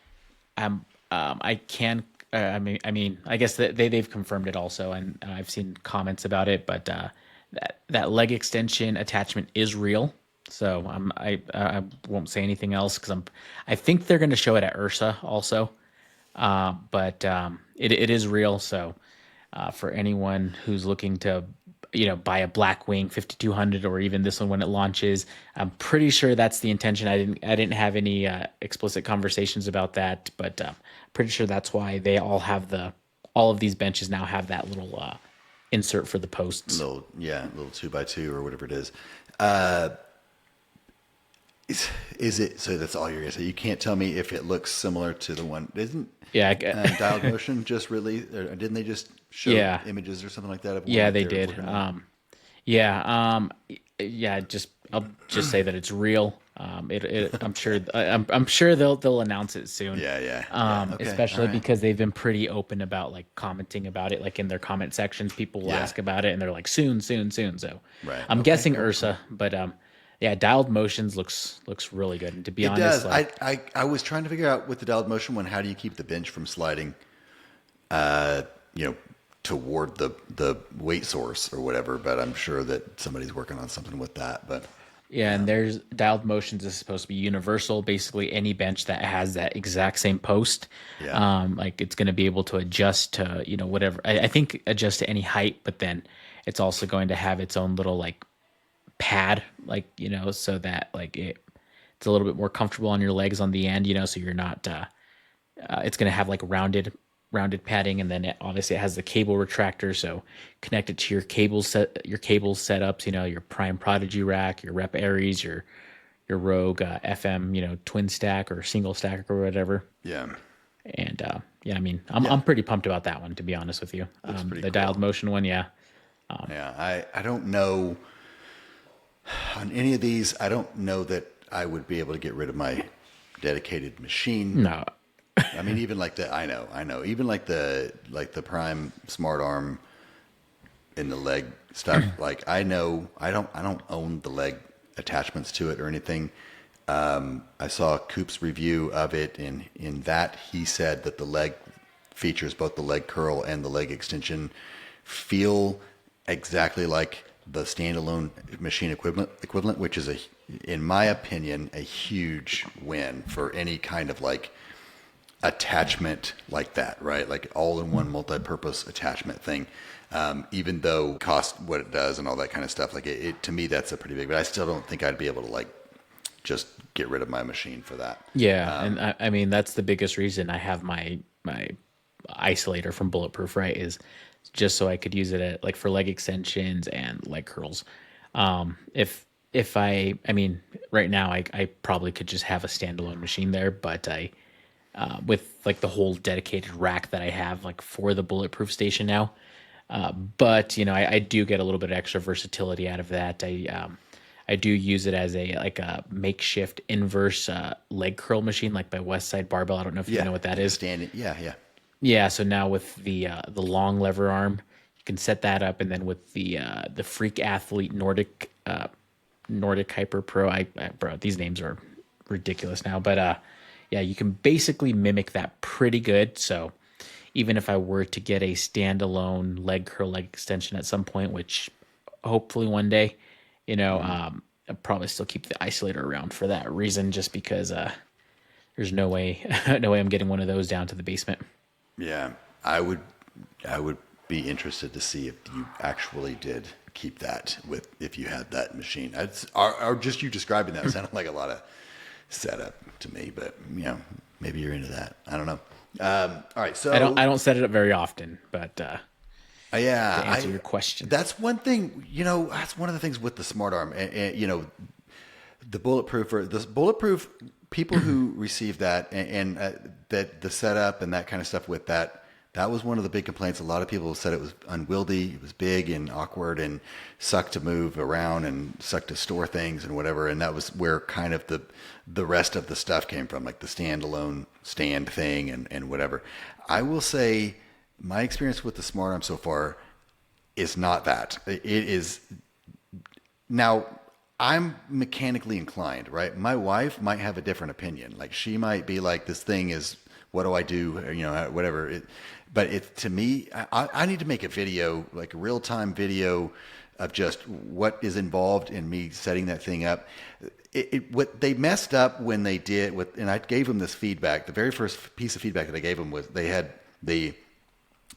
I can. I guess that they've confirmed it also, and I've seen comments about it. But that leg extension attachment is real. So I won't say anything else because I think they're going to show it at Ursa also. But it is real. So for anyone who's looking to buy a Blackwing 5200 or even this one when it launches, I'm pretty sure that's the intention. I didn't have any explicit conversations about that, but pretty sure that's why they all of these benches now have that little insert for the posts. Little 2x2 or whatever it is. Is it so? That's all you're gonna say. You can't tell me if it looks similar to the one. Isn't Yeah, Dialed Motion just released? Or didn't they just show Yeah. images or something like that? Of yeah, what they were did. working on? Yeah. I'll just say that it's real. I'm sure they'll announce it soon. Yeah. Okay. Especially All right. because they've been pretty open about like commenting about it, like in their comment sections, people will Yeah. ask about it and they're like soon. So Right. I'm Okay, guessing cool. Ursa, but yeah, dialed motions looks really good. And to be It honest, does. like, I was trying to figure out with the Dialed Motion one, how do you keep the bench from sliding, toward the weight source or whatever? But I'm sure that somebody's working on something with that. But yeah, and there's dialed motions is supposed to be universal. Basically, any bench that has that exact same post, Yeah. like it's going to be able to adjust to whatever. I think adjust to any height, but then it's also going to have its own little like pad, like so that like it's a little bit more comfortable on your legs on the end, so you're not. It's going to have like rounded padding, and then obviously it has the cable retractor, so connect it to your cable setups, your Prime Prodigy rack, your Rep Aries, your Rogue FM, twin stack or single stack or whatever. Yeah. And yeah, I mean, I'm pretty pumped about that one, to be honest with you. pretty The cool. dialed motion one, yeah. Yeah. I don't know on any of these. I don't know that I would be able to get rid of my dedicated machine. No, I mean, even like I know, even like the Prime Smart Arm in the leg stuff. Like I know, I don't own the leg attachments to it or anything. I saw Coop's review of it, and in that he said that the leg features, both the leg curl and the leg extension, feel exactly like the standalone machine equivalent, which is in my opinion, a huge win for any kind of like attachment like that, right? Like all-in-one multi-purpose attachment thing. Even though it costs what it does and all that kind of stuff, like it to me, that's a pretty big. But I still don't think I'd be able to like just get rid of my machine for that. yeah, and I mean that's the biggest reason I have my isolator from Bulletproof, right? Is just so I could use it at like for leg extensions and leg curls. If I mean, right now I probably could just have a standalone machine there, but with like the whole dedicated rack that I have like for the Bulletproof station now. But I do get a little bit of extra versatility out of that. I do use it as a makeshift inverse leg curl machine, like by West Side Barbell. I don't know if you Yeah, know what that like a is. stand. Yeah, yeah. Yeah, so now with the long lever arm, you can set that up, and then with the Freak Athlete Nordic Hyper Pro, bro, these names are ridiculous now, but yeah, you can basically mimic that pretty good. So even if I were to get a standalone leg curl leg extension at some point, which hopefully one day, Hmm. I'll probably still keep the isolator around for that reason, just because there's no way, no way I'm getting one of those down to the basement. Yeah, I would. I would be interested to see if you actually did keep that with if you had that machine. Or just you describing that sounded like a lot of setup to me. But maybe you're into that. I don't know. All right, I so don't set it up very often, but yeah, to answer your question. that's one thing. That's one of the things with the smart arm. The bulletproof or the bulletproof people who receive that and that the setup and that kind of stuff with that was one of the big complaints. A lot of people said it was unwieldy, it was big and awkward and sucked to move around and sucked to store things and whatever. And that was where kind of the rest of the stuff came from, like the standalone stand thing and whatever. I will say my experience with the smart arm so far is not that. It is now, I'm mechanically inclined, right? My wife might have a different opinion. Like she might be like, "This thing is, what do I do?" Or, whatever. But it to me, I need to make a video, like a real time video, of just what is involved in me setting that thing up. What they messed up when they did, and I gave them this feedback. The very first piece of feedback that I gave them was they had the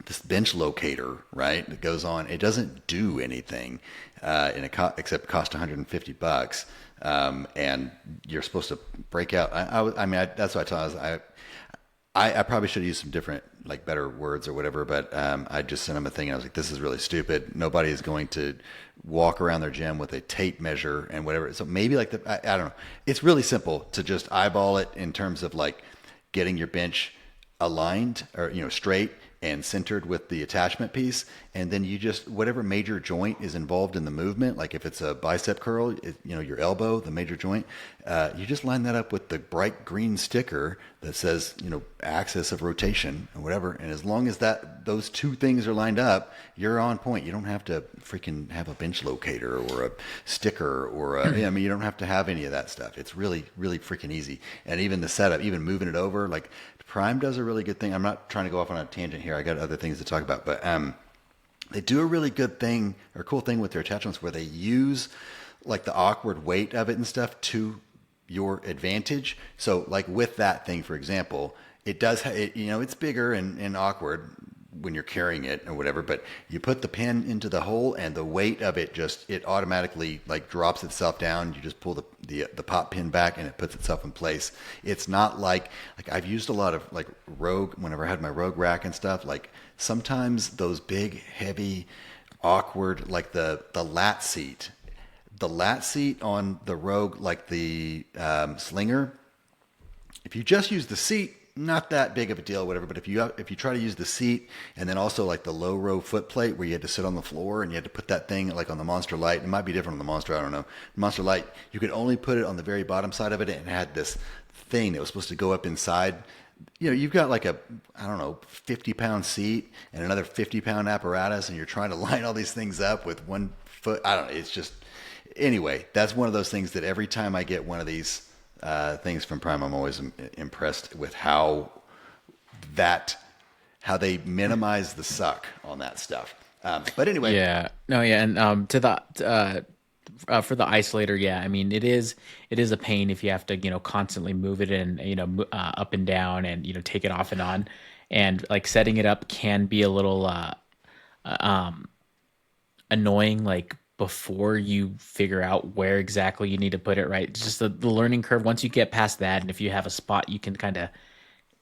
this bench locator, right? That goes on. It doesn't do anything except cost $150. And you're supposed to break out. That's what I told. I probably should have used some different, like better words or whatever. But I just sent them a thing. And I was like, this is really stupid. Nobody is going to walk around their gym with a tape measure and whatever. So maybe like I don't know. It's really simple to just eyeball it in terms of like getting your bench aligned or straight and centered with the attachment piece, and then you just whatever major joint is involved in the movement, like if it's a bicep curl, your elbow, the major joint, you just line that up with the bright green sticker that says axis of rotation or whatever, and as long as those two things are lined up, you're on point. You don't have to freaking have a bench locator or a sticker or you don't have to have any of that stuff. It's really really freaking easy, and even the setup, even moving it over, like Prime does a really good thing. I'm not trying to go off on a tangent here. I got other things to talk about, but they do a really good thing or cool thing with their attachments where they use like the awkward weight of it and stuff to your advantage. So like with that thing, for example, it does, it's bigger and awkward when you're carrying it or whatever, but you put the pin into the hole and the weight of it it automatically like drops itself down. You just pull the pop pin back and it puts itself in place. It's not like I've used a lot of like Rogue whenever I had my Rogue rack and stuff. Like sometimes those big, heavy, awkward, like the lat seat on the Rogue, like the Slinger, if you just use the seat, not that big of a deal, whatever. But if you try to use the seat and then also like the low row foot plate where you had to sit on the floor and you had to put that thing like on the Monster Light, it might be different on the Monster, I don't know. Monster Light, you could only put it on the very bottom side of it, and it had this thing that was supposed to go up inside. You've got like a, I don't know, 50-pound seat and another 50-pound apparatus, and you're trying to line all these things up with one foot. I don't know. It's just, anyway, that's one of those things that every time I get one of these things from Prime, I'm always impressed with how they minimize the suck on that stuff. But anyway, Yeah, no, yeah, and to the for the isolator, yeah, I mean it is a pain if you have to constantly move it and up and down and take it off and on, and like setting it up can be a little annoying, like before you figure out where exactly you need to put it, right? It's just the learning curve. Once you get past that, and if you have a spot you can kind of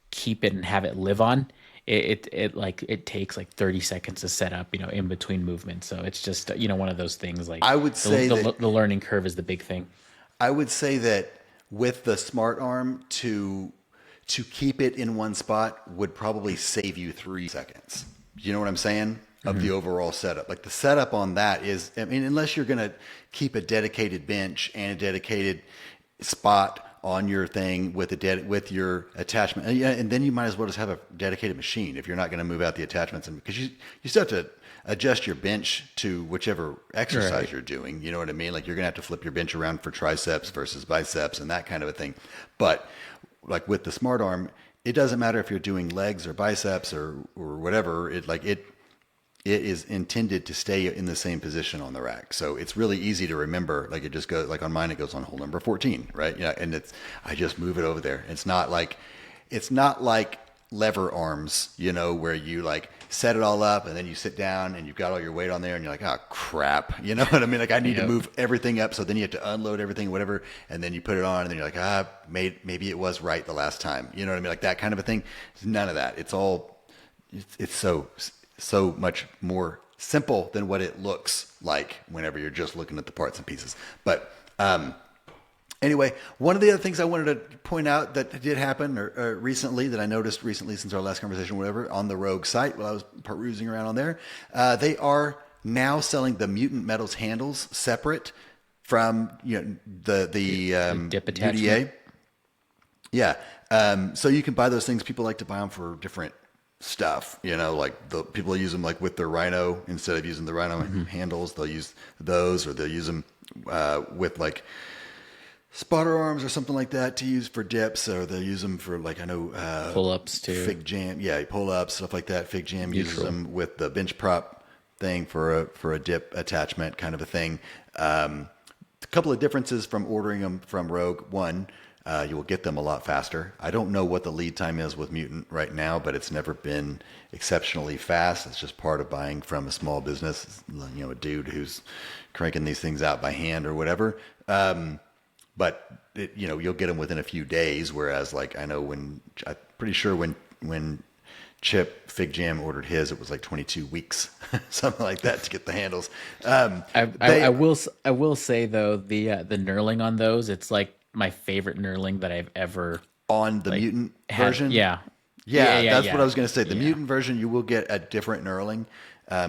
keep it and have it live on, it takes like 30 seconds to set up, in between movements. So it's just one of those things, like I would say that the learning curve is the big thing. I would say that with the smart arm to keep it in one spot would probably save you 3 seconds. You know what I'm saying? of the overall setup. Like the setup on that is, I mean, unless you're going to keep a dedicated bench and a dedicated spot on your thing with with your attachment, and, yeah, and then you might as well just have a dedicated machine if you're not going to move out the attachments, and because you still have to adjust your bench to whichever exercise Right. you're doing. You know what I mean? Like you're going to have to flip your bench around for triceps versus biceps and that kind of a thing. But like with the smart arm, it doesn't matter if you're doing legs or biceps or whatever. It is intended to stay in the same position on the rack. So it's really easy to remember. Like it just goes, like on mine, it goes on hole number 14, right? Yeah. And I just move it over there. It's not like lever arms, you know, where you like set it all up and then you sit down and you've got all your weight on there and you're like, oh crap. You know what I mean? Like I need to Yep. move everything up. So then you have to unload everything, whatever. And then you put it on and then you're like, maybe it was right the last time. You know what I mean? Like that kind of a thing. None of that. It's so much more simple than what it looks like whenever you're just looking at the parts and pieces. But anyway, one of the other things I wanted to point out that did happen or recently that I noticed recently since our last conversation, whatever, on the Rogue site while I was perusing around on there, they are now selling the Mutant Metals handles separate from the Dip UDA. attachment. Yeah. So you can buy those things. People like to buy them for different stuff, you know, like the people use them like with their Rhino instead of using the Rhino handles. They'll use those, or they'll use them with like spotter arms or something like that to use for dips, or they'll use them for like I know Pull-ups too. Fig Jam, yeah, pull ups, stuff like that. Fig Jam uses Neutral. them with the bench prop thing for a dip attachment kind of a thing. A couple of differences from ordering them from Rogue. One, you will get them a lot faster. I don't know what the lead time is with Mutant right now, but it's never been exceptionally fast. It's just part of buying from a small business, you know, a dude who's cranking these things out by hand or whatever. But you'll get them within a few days. Whereas, like I'm pretty sure when Chip Fig Jam ordered his, it was like 22 weeks, something like that, to get the handles. I will say though, the knurling on those, it's like my favorite knurling that I've ever On the Mutant had. version, Yeah. yeah, that's Yeah. what I was going to say. The Yeah. Mutant version, you will get a different knurling.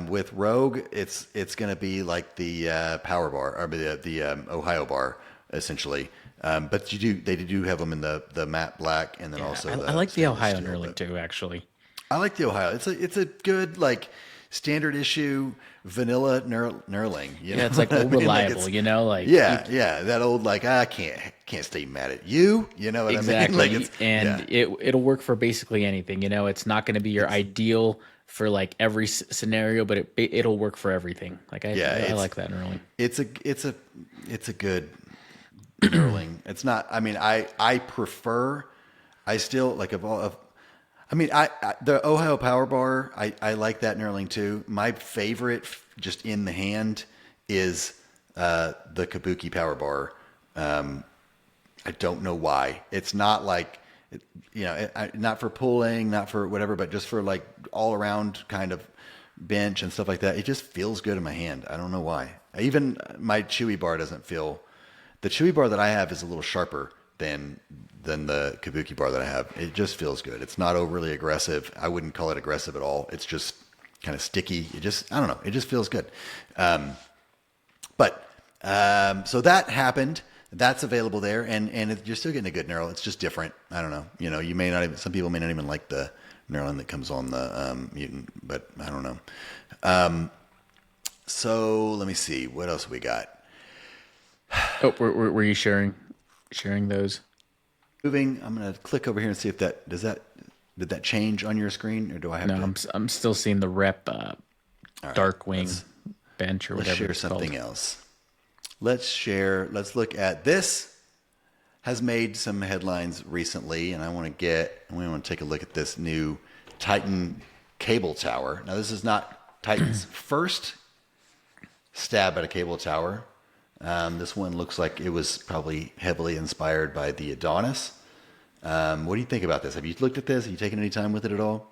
With Rogue, it's going to be like the Power Bar or the Ohio Bar essentially. But they do have them in the matte black, and then also I the like the stainless Ohio steel, knurling but too, actually. I like the Ohio. It's a good like standard issue vanilla knurling. You know Yeah, it's like what I old mean? reliable, you know, like Yeah, that old like I can't stay mad at you. You know what I mean? exactly. Like And it'll work for basically anything, you know. It's not going to be your ideal for like every scenario, but it'll work for everything. Like I like that knurling. it's a good knurling. It's not. I mean, I prefer. I still like of all of. I mean, the Ohio Power Bar. I like that knurling too. My favorite, just in the hand, is the Kabuki Power Bar. I don't know why. It's not like, not for pulling, not for whatever, but just for like all around kind of bench and stuff like that. It just feels good in my hand. I don't know why. Even my Chewy bar doesn't feel. The Chewy bar that I have is a little sharper than the Kabuki bar that I have. It just feels good. It's not overly aggressive. I wouldn't call it aggressive at all. It's just kind of sticky. I don't know. It just feels good. So that happened. That's available there, and you're still getting a good knurl. It's just different. I don't know. You know, you may not even. Some people may not even like the knurling that comes on the Mutant, but I don't know. So let me see. What else we got? Oh, were you sharing those? Moving. I'm gonna click over here and see if did that change on your screen, or do I have No, to? I'm still seeing the rep All right, Darkwing bench or let's whatever share it's something called. else. Let's look at this. Has made some headlines recently, and we want to take a look at this new Titan cable tower. Now, this is not Titan's first stab at a cable tower. This one looks like it was probably heavily inspired by the Adonis. What do you think about this? Have you looked at this? Have you taken any time with it at all?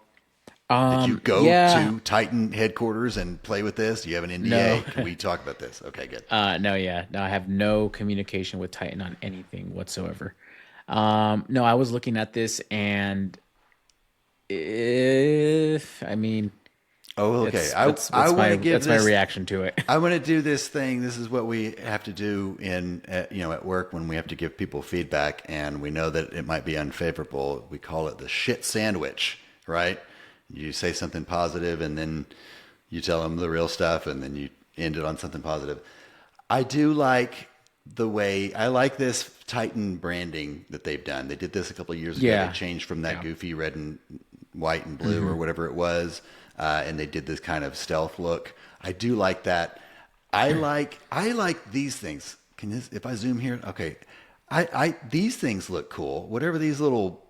Did you go Yeah. to Titan headquarters and play with this? Do you have an NDA? No. Can we talk about this? Okay, good. No, yeah. No, I have no communication with Titan on anything whatsoever. No, I was looking at this and I mean, Oh, okay. It's I that's want to my give that's my this. reaction to it. I want to do this thing. This is what we have to do at work when we have to give people feedback, and we know that it might be unfavorable. We call it the shit sandwich, right? You say something positive, and then you tell them the real stuff, and then you end it on something positive. I do like the way I like this Titan branding that they've done. They did this a couple of years ago. They Yeah, changed from that yeah. goofy red and white and blue Hmm. or whatever it was, and they did this kind of stealth look. I do like that. I like these things. Can this if I zoom here? Okay, I these things look cool. Whatever these little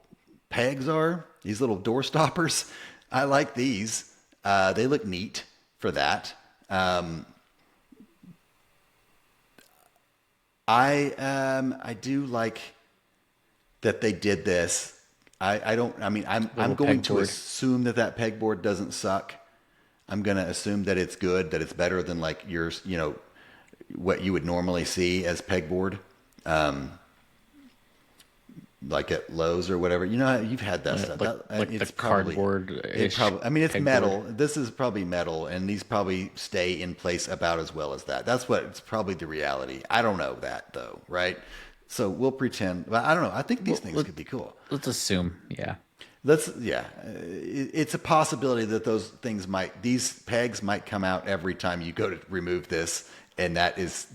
pegs are, these little door stoppers. I like these. They look neat for that. Um, I do like that they did this. I don't. I mean, I'm Little going to pegboard. assume that that pegboard doesn't suck. I'm going to assume that it's good, that it's better than like yours. What you would normally see as pegboard, like at Lowe's or whatever. You've had that stuff. Like the It's probably cardboard it ish probably. I mean, it's pegboard. metal. This is probably metal, and these probably stay in place about as well as that. That's what it's probably the reality. I don't know that though, right? So we'll pretend. But I don't know. I think these Well, things could be cool. let's assume, yeah. It's a possibility that these pegs might come out every time you go to remove this, and that is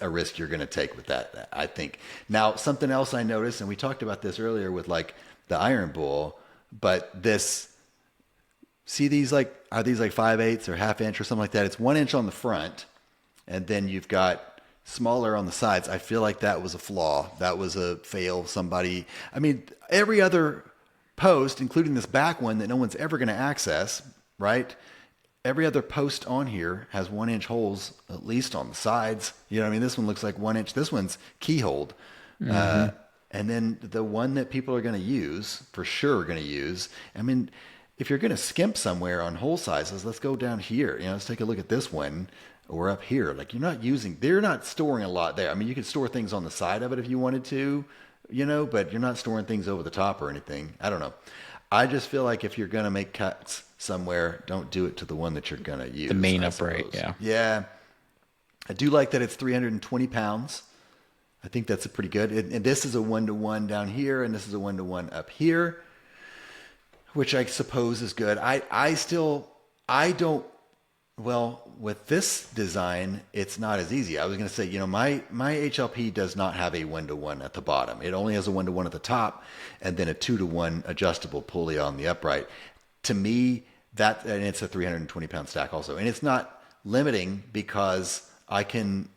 a risk you're going to take with that. I think. Now, something else I noticed, and we talked about this earlier with like the Iron Bull, but see these like are these like 5/8 or half inch or something like that? It's 1 inch on the front, and then you've got smaller on the sides. I feel like that was a flaw. That was a fail. Somebody. I mean, every other post, including this back one that no one's ever going to access, right? Every other post on here has 1 inch holes, at least on the sides. You know what I mean? This one looks like 1 inch. This one's keyholed. Hmm. And then the one that people are going to use, for sure, going to use. I mean, if you're going to skimp somewhere on hole sizes, let's go down here. Let's take a look at this one or up here. Like they're not storing a lot there. I mean, you could store things on the side of it if you wanted to, but you're not storing things over the top or anything. I don't know. I just feel like if you're going to make cuts somewhere, don't do it to the one that you're going to The use, main I upright, suppose. yeah. Yeah. I do like that it's 320 pounds. I think that's a pretty good. And this is a 1-to-1 down here, and this is a 1-to-1 up here, which I suppose is good. I don't. Well, with this design, it's not as easy. I was going to say, my HLP does not have a 1-to-1 at the bottom. It only has a 1-to-1 at the top, and then a 2-to-1 adjustable pulley on the upright. To me, and it's a 320-pound stack also, and it's not limiting because I can.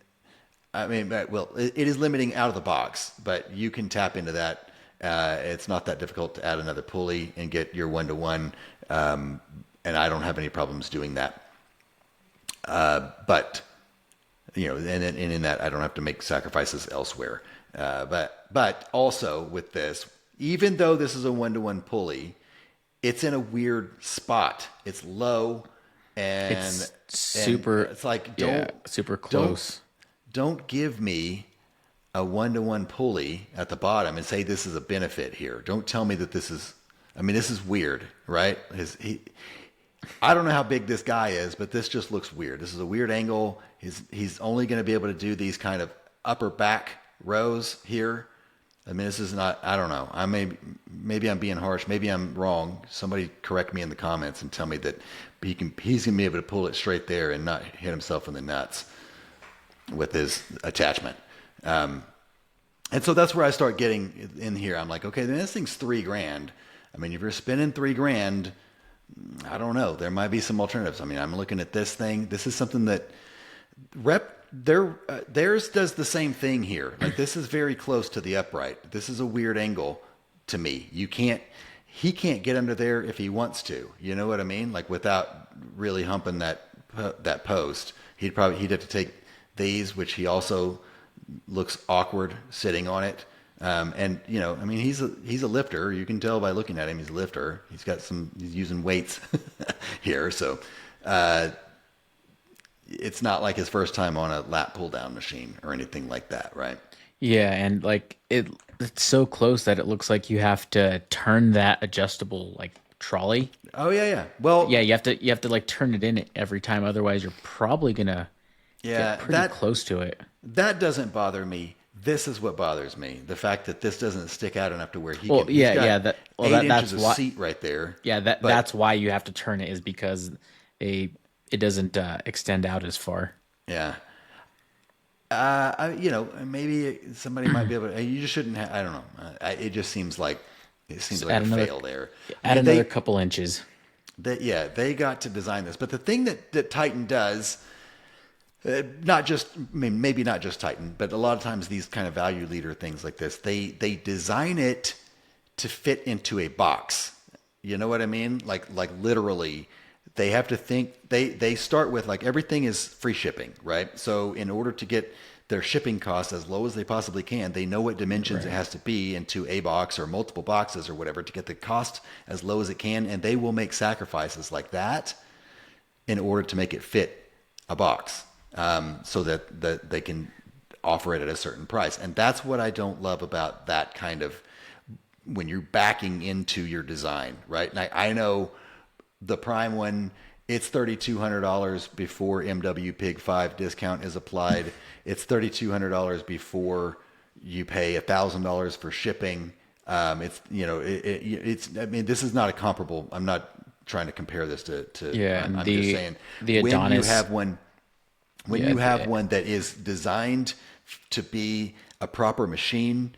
I mean, well, it is limiting out of the box, but you can tap into that. It's not that difficult to add another pulley and get your 1-to-1, and I don't have any problems doing that. But and in that I don't have to make sacrifices elsewhere. But also with this, even though this is a 1-to-1 pulley, it's in a weird spot. It's low, and It's super, it's like yeah, super don't close. don't give me a 1-to-1 pulley at the bottom and say this is a benefit here. Don't tell me that this is. I mean, this is weird, right? I don't know how big this guy is, but this just looks weird. This is a weird angle. He's only going to be able to do these kind of upper back rows here. I mean, this is not. I don't know. Maybe I'm being harsh. Maybe I'm wrong. Somebody correct me in the comments and tell me that he's going to be able to pull it straight there and not hit himself in the nuts with his attachment. And so that's where I start getting in here. I'm like, okay, then this thing's $3,000. I mean, if you're spending $3,000, I don't know. There might be some alternatives. I mean, I'm looking at this thing. This is something that theirs does the same thing here. Like this is very close to the upright. This is a weird angle to me. He can't get under there if he wants to. You know what I mean? Like without really humping that post. He'd have to take these, which he also looks awkward sitting on it. And I mean, he's a lifter. You can tell by looking at him, he's a lifter. He's using weights here. So, it's not like his first time on a lat pull down machine or anything like that. Right. Yeah, and like it's so close that it looks like you have to turn that adjustable like trolley. Oh yeah, yeah. Well, Yeah, you have to like turn it in every time, otherwise you're probably gonna get yeah, pretty close to it. that doesn't bother me. This is what bothers me: the fact that this doesn't stick out enough to where Well, he's got eight inches that's of why. seat right there. Yeah, But that's why you have to turn it, is because they it doesn't extend out as far. yeah, maybe somebody might be able to. You just shouldn't have. I don't know. It just seems like Just a fail there. I add mean, another couple inches. yeah, they got to design this. But the thing that Titan does, not just, I mean, maybe not just Titan, but a lot of times these kind of value leader things like this, they design it to fit into a box. You know what I mean? Like literally, they have to think. They start with like everything is free shipping, right? So in order to get their shipping costs as low as they possibly can, they know what dimensions it Right. has to be into a box or multiple boxes or whatever to get the cost as low as it can, and they will make sacrifices like that in order to make it fit a box, so that they can offer it at a certain price. And that's what I don't love about that kind of when you're backing into your design, right? And I know the Prime one, it's $3,200 before MW Pig 5 discount is applied. It's $3,200 before you pay $1,000 for shipping. It's. I mean, this is not a comparable. I'm not trying to compare this to. Yeah, I'm and just saying the when you Adonis. have one when Yeah, you have one that is designed to be a proper machine,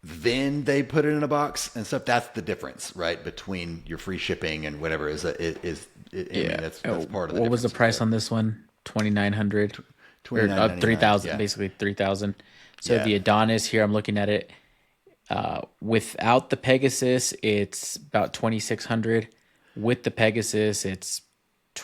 then they put it in a box and stuff. That's the difference, right, between your free shipping and whatever I mean, Yeah. that's part of the What was the difference price there. on this one? 2,900 or 29.99. 3,000, Yeah, basically 3,000. So yeah. the Adonis here, I'm looking at it. Without the Pegasus, it's about 2,600. With the Pegasus, it's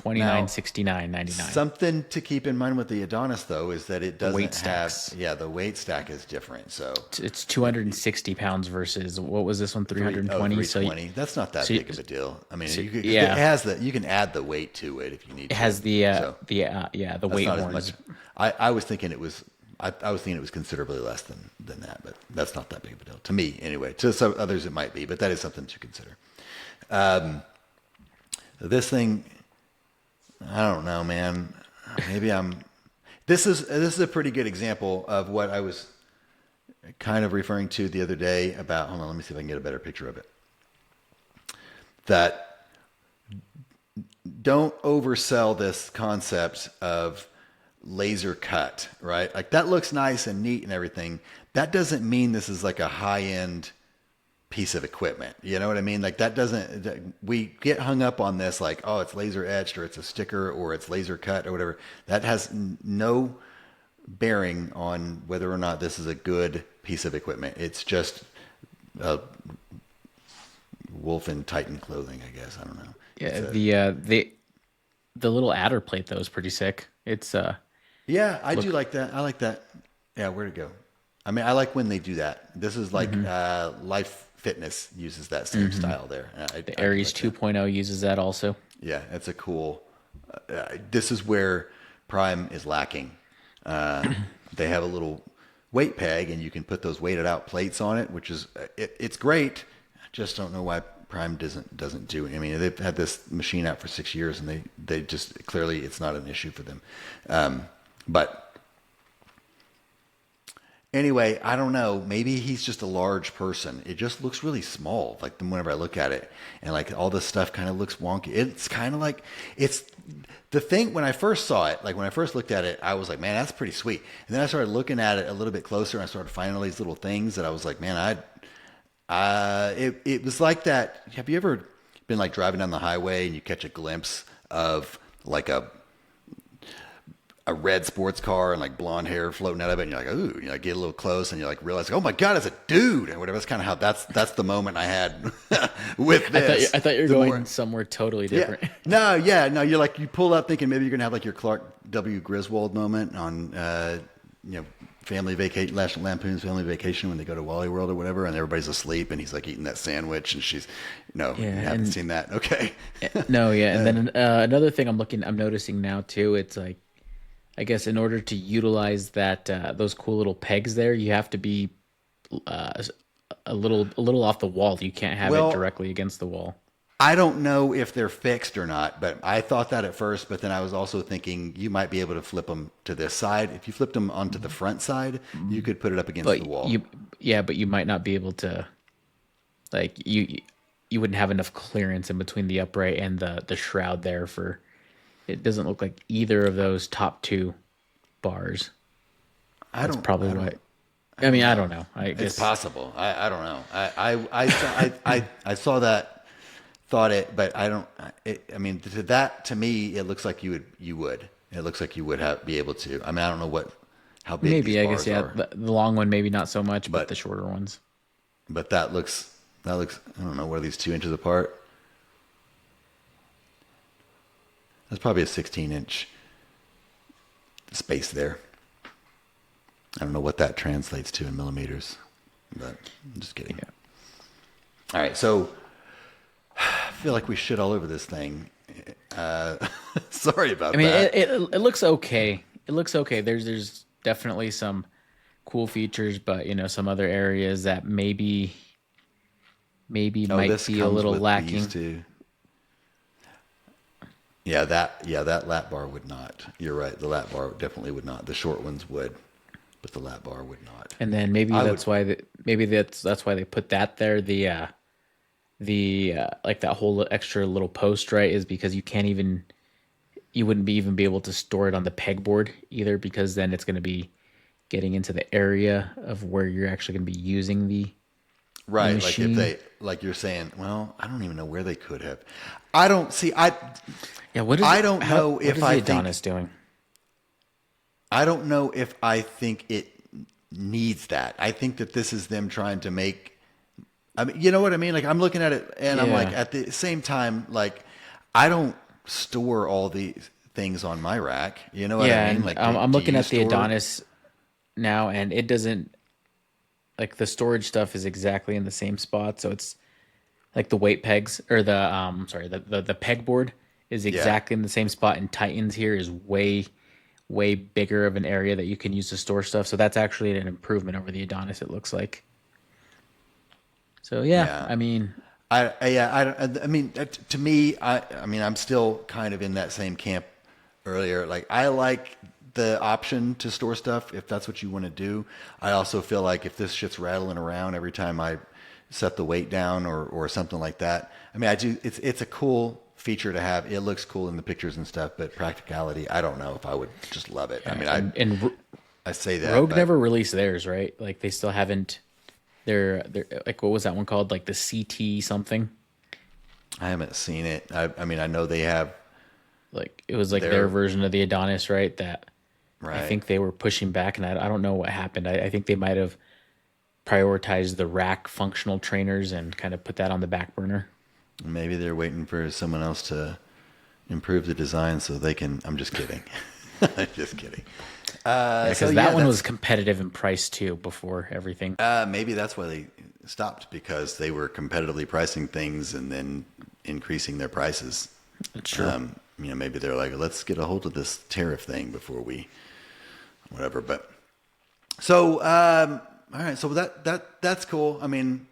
Now, 2969.99. something to keep in mind with the Adonis though is that it The weight doesn't have. stacks. Yeah, the weight stack is different. So It's 260 pounds versus what was this one? 320. So 320. That's not that so, big of a deal. I mean, so you could, 'cause it yeah, has the you can add the weight to it if you need it to. has So the that's weight not as much. horns. I was thinking it was. I was thinking it was considerably less than that, but that's not that big of a deal to me anyway. To some others it might be, but that is something to consider. This thing, I don't know, man. Maybe I'm. This is a pretty good example of what I was kind of referring to the other day about. Hold on, let me see if I can get a better picture of it. That don't oversell this concept of laser cut, right? Like that looks nice and neat and everything. That doesn't mean this is like a high end piece of equipment. You know what I mean? Like that doesn't, we get hung up on this like, oh, it's laser etched or it's a sticker or it's laser cut or whatever. That has no bearing on whether or not this is a good piece of equipment. It's just a wolf in Titan clothing, I guess. I don't know. It's Yeah, a, the little adder plate though is pretty sick. It's yeah, I do look. like that. I like that. Yeah, where'd it go? I mean, I like when they do that. This is like Life Fitness uses that same style there. The I do Aries like that. 2.0 uses that also. Yeah, it's a cool. This is where Prime is lacking. They have a little weight peg, and you can put those weighted out plates on it, which is it's great. I just don't know why Prime doesn't do it. I mean, they've had this machine out for 6 years, and they just clearly it's not an issue for them. But anyway, I don't know. Maybe he's just a large person. It just looks really small. Like whenever I look at it, and like all this stuff kind of looks wonky. It's kind of like it's the thing when I first saw it. Like when I first looked at it, I was like, man, that's pretty sweet. And then I started looking at it a little bit closer, and I started finding all these little things that I was like, man, it was like that. Have you ever been like driving down the highway and you catch a glimpse of like a red sports car and like blonde hair floating out of it, and you're like, ooh, you like get a little close, and you like realize, like, oh my god, it's a dude, and whatever. That's kind of how that's the moment I had with this. I thought you were The going more- somewhere totally yeah, different. no, yeah, no. You're like you pull up thinking maybe you're gonna have like your Clark W. Griswold moment on Family Vacation, National Lampoon's Family Vacation when they go to Wally World or whatever, and everybody's asleep, and he's like eating that sandwich, and she's no, you Yeah, haven't and seen that, okay? no, yeah, and then another thing I'm noticing now too. It's like I guess in order to utilize that those cool little pegs there, you have to be uh, a little off the wall. You can't have it Well, directly against the wall. I don't know if they're fixed or not, but I thought that at first. But then I was also thinking you might be able to flip them to this side. If you flipped them onto the front side, you could put it up against the But wall. you, yeah, but you might not be able to like you wouldn't have enough clearance in between the upright and the shroud there for it doesn't look like either of those top two bars. I That's don't. probably I what. don't. I I don't mean, I know. don't know. I It's guess possible. I don't know. I saw that, thought it, but I don't. I mean, to me, it looks like you would. It looks like you would be able to. I mean, I don't know how big these maybe I guess bars yeah. are, The long one maybe not so much, but the but shorter ones. that looks. I don't know. What are these 2 inches apart? That's probably a 16-inch space there. I don't know what that translates to in millimeters, but I'm just kidding. Yeah. All right, so I feel like we shit all over this thing. Sorry I about mean, that. it looks okay. It looks okay. There's definitely some cool features, but some other areas that maybe Oh, might this be a comes little with these lacking. two. Yeah, that lap bar would not. You're right. The lap bar definitely would not. The short ones would, but the lap bar would not. And then maybe I would. that's why they put that there. The like that whole extra little post, right, is because you wouldn't even be able to store it on the pegboard either, because then it's going to be getting into the area of where you're actually going to be using the Right, like if machine. like you're saying, well, I don't even know where they could have. I don't see. I Yeah, what is I it? don't How know what if is the I think Adonis doing? I don't know if I think it needs that. I think that this is them trying to make. I mean, you know what I mean? Like I'm looking at it, and I'm like, Yeah, at the same time, like I don't store all these things on my rack. You know what I yeah, mean? and Like, I'm do looking you at the store? Adonis now, and it doesn't like the storage stuff is exactly in the same spot. So it's like the weight pegs or the sorry the pegboard is Yeah. exactly in the same spot, and Titans here is way bigger of an area that you can use to store stuff. So that's actually an improvement over the Adonis. It looks like. So yeah, Yeah. I mean, I mean, to me, I mean, I'm still kind of in that same camp earlier. Like, I like the option to store stuff if that's what you want to do. I also feel like if this shit's rattling around every time I set the weight down or something like that. I mean, I do. It's a cool feature to have. It looks cool in the pictures and stuff, but practicality, I don't know if I would just love it. I yeah, mean, I say that, Rogue but never released theirs, right? Like they still haven't. They're like what was that one called? Like the CT something. I haven't seen it. I mean, I know they have Like it was like their their version of the Adonis, right? That I right. think they were pushing back, and I don't know what happened. I think they might have prioritized the rack functional trainers and kind of put that on the back burner. Maybe they're waiting for someone else to improve the design so they can. I'm just kidding. I'm just kidding. Yeah, So because yeah, that one was that's competitive in price too before everything. maybe that's why they stopped because they were competitively pricing things and then increasing their prices. That's true. Maybe they're like, let's get a hold of this tariff thing before we whatever. But so all right, so that's cool. I mean,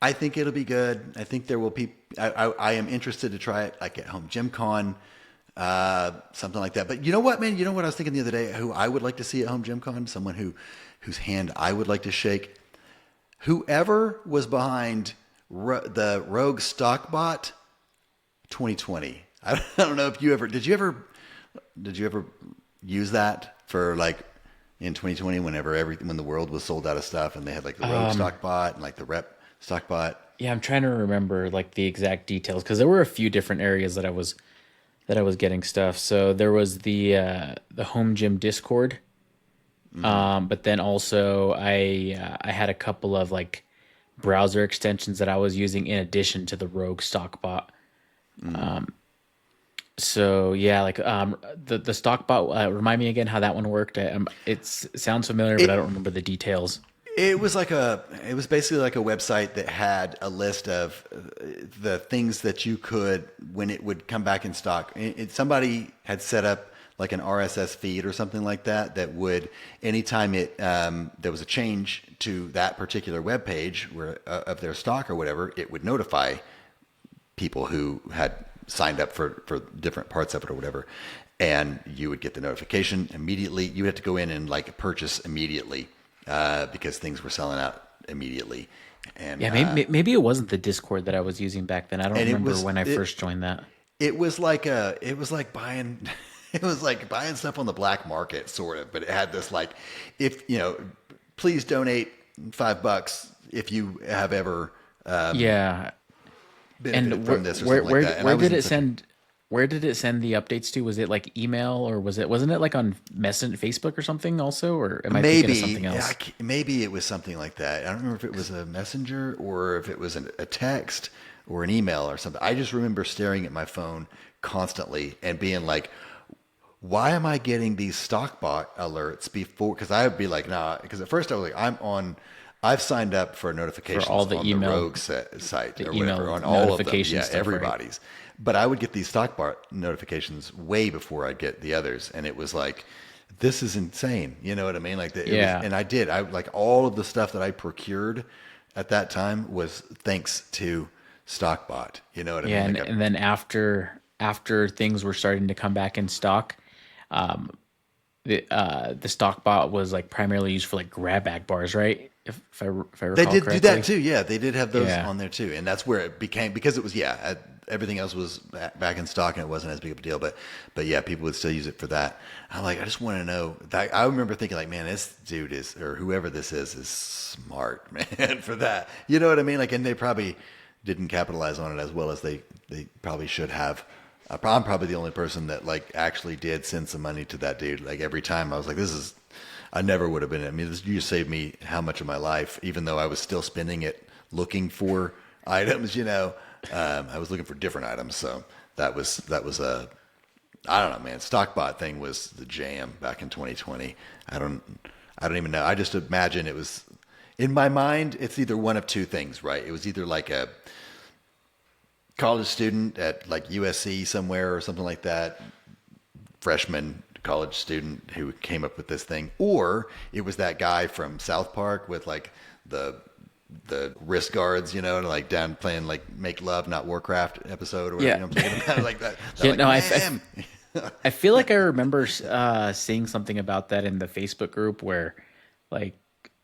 I think it'll be good. I think there will be. I am interested to try it, like at home gym con, something like that. But you know what, man? You know what I was thinking the other day? Who I would like to see at home gym con? Someone whose hand I would like to shake. Whoever was behind the Rogue Stockbot 2020. I don't know if you ever did you ever use that for like in 2020 when the world was sold out of stuff and they had like the Rogue Stockbot and like the Rep Stockbot. Yeah, I'm trying to remember like the exact details because there were a few different areas that I was getting stuff. So there was the home gym Discord, but then also I had a couple of like browser extensions that I was using in addition to the Rogue Stockbot. So yeah, like the Stockbot. Remind me again how that one worked. It sounds familiar, but I It don't remember the details. it was basically like a website that had a list of the things that you could when it would come back in stock. Somebody had set up like an RSS feed or something like that that would anytime there was a change to that particular web page where of their stock or whatever, it would notify people who had signed up for different parts of it or whatever. And you would get the notification immediately. You would have to go in and like purchase immediately because things were selling out immediately. And Yeah, maybe it wasn't the Discord that I was using back then. I don't and remember when I first joined that. it was like buying it was like buying stuff on the black market sort of, but it had this like, if please donate $5 if you have ever Yeah, benefited and from this or something like that. And I where was did in it such a send? Where did it send the updates to? Was it like email, or wasn't it like on Messenger, Facebook, or something also? Or am I thinking of maybe something yeah, else? maybe it was something like that. I don't remember if it was a messenger or if it was a text or an email or something. I just remember staring at my phone constantly and being like, why am I getting these stock bot alerts before? Because I would be like, nah. Because at first I was like, I've signed up for For notifications all the on the email, Rogue site or email whatever, on all of them. notification Yeah, stuff, right? everybody's. But I would get these stock bot notifications way before I'd get the others. And it was like, this is insane. You know what I mean? Like, Yeah, and I did. I like all of the stuff that I procured at that time was thanks to Stockbot. You know what I yeah, mean? and then after things were starting to come back in stock, the stock bot was like primarily used for like grab bag bars, right? If I They recall did do that correctly. too. Yeah, they did have those Yeah, on there too, and that's where it became, because it was, everything else was back in stock and it wasn't as big of a deal. But yeah, people would still use it for that. I'm like, I just want to know. I remember thinking like, man, this dude is, or whoever this is smart, man, for that. You know what I mean? Like, and they probably didn't capitalize on it as well as they probably should have. I'm probably the only person that like actually did send some money to that dude. Like every time I was like, this is, I never would have been. I mean, you just saved me how much of my life, even though I was still spending it looking for items. I was looking for different items. So that was a, I don't know, man. Stockbot thing was the jam back in 2020. I don't even know. I just imagine it was, in my mind, it's either one of two things, right? It was either like a college student at like USC somewhere or something like that, freshman college student who came up with this thing, or it was that guy from South Park with like the wrist guards, like down playing like Make Love Not Warcraft episode or whatever. yeah, You know what I'm talking about? Like that. yeah. Like, No, man. I feel like I remember seeing something about that in the Facebook group where, like,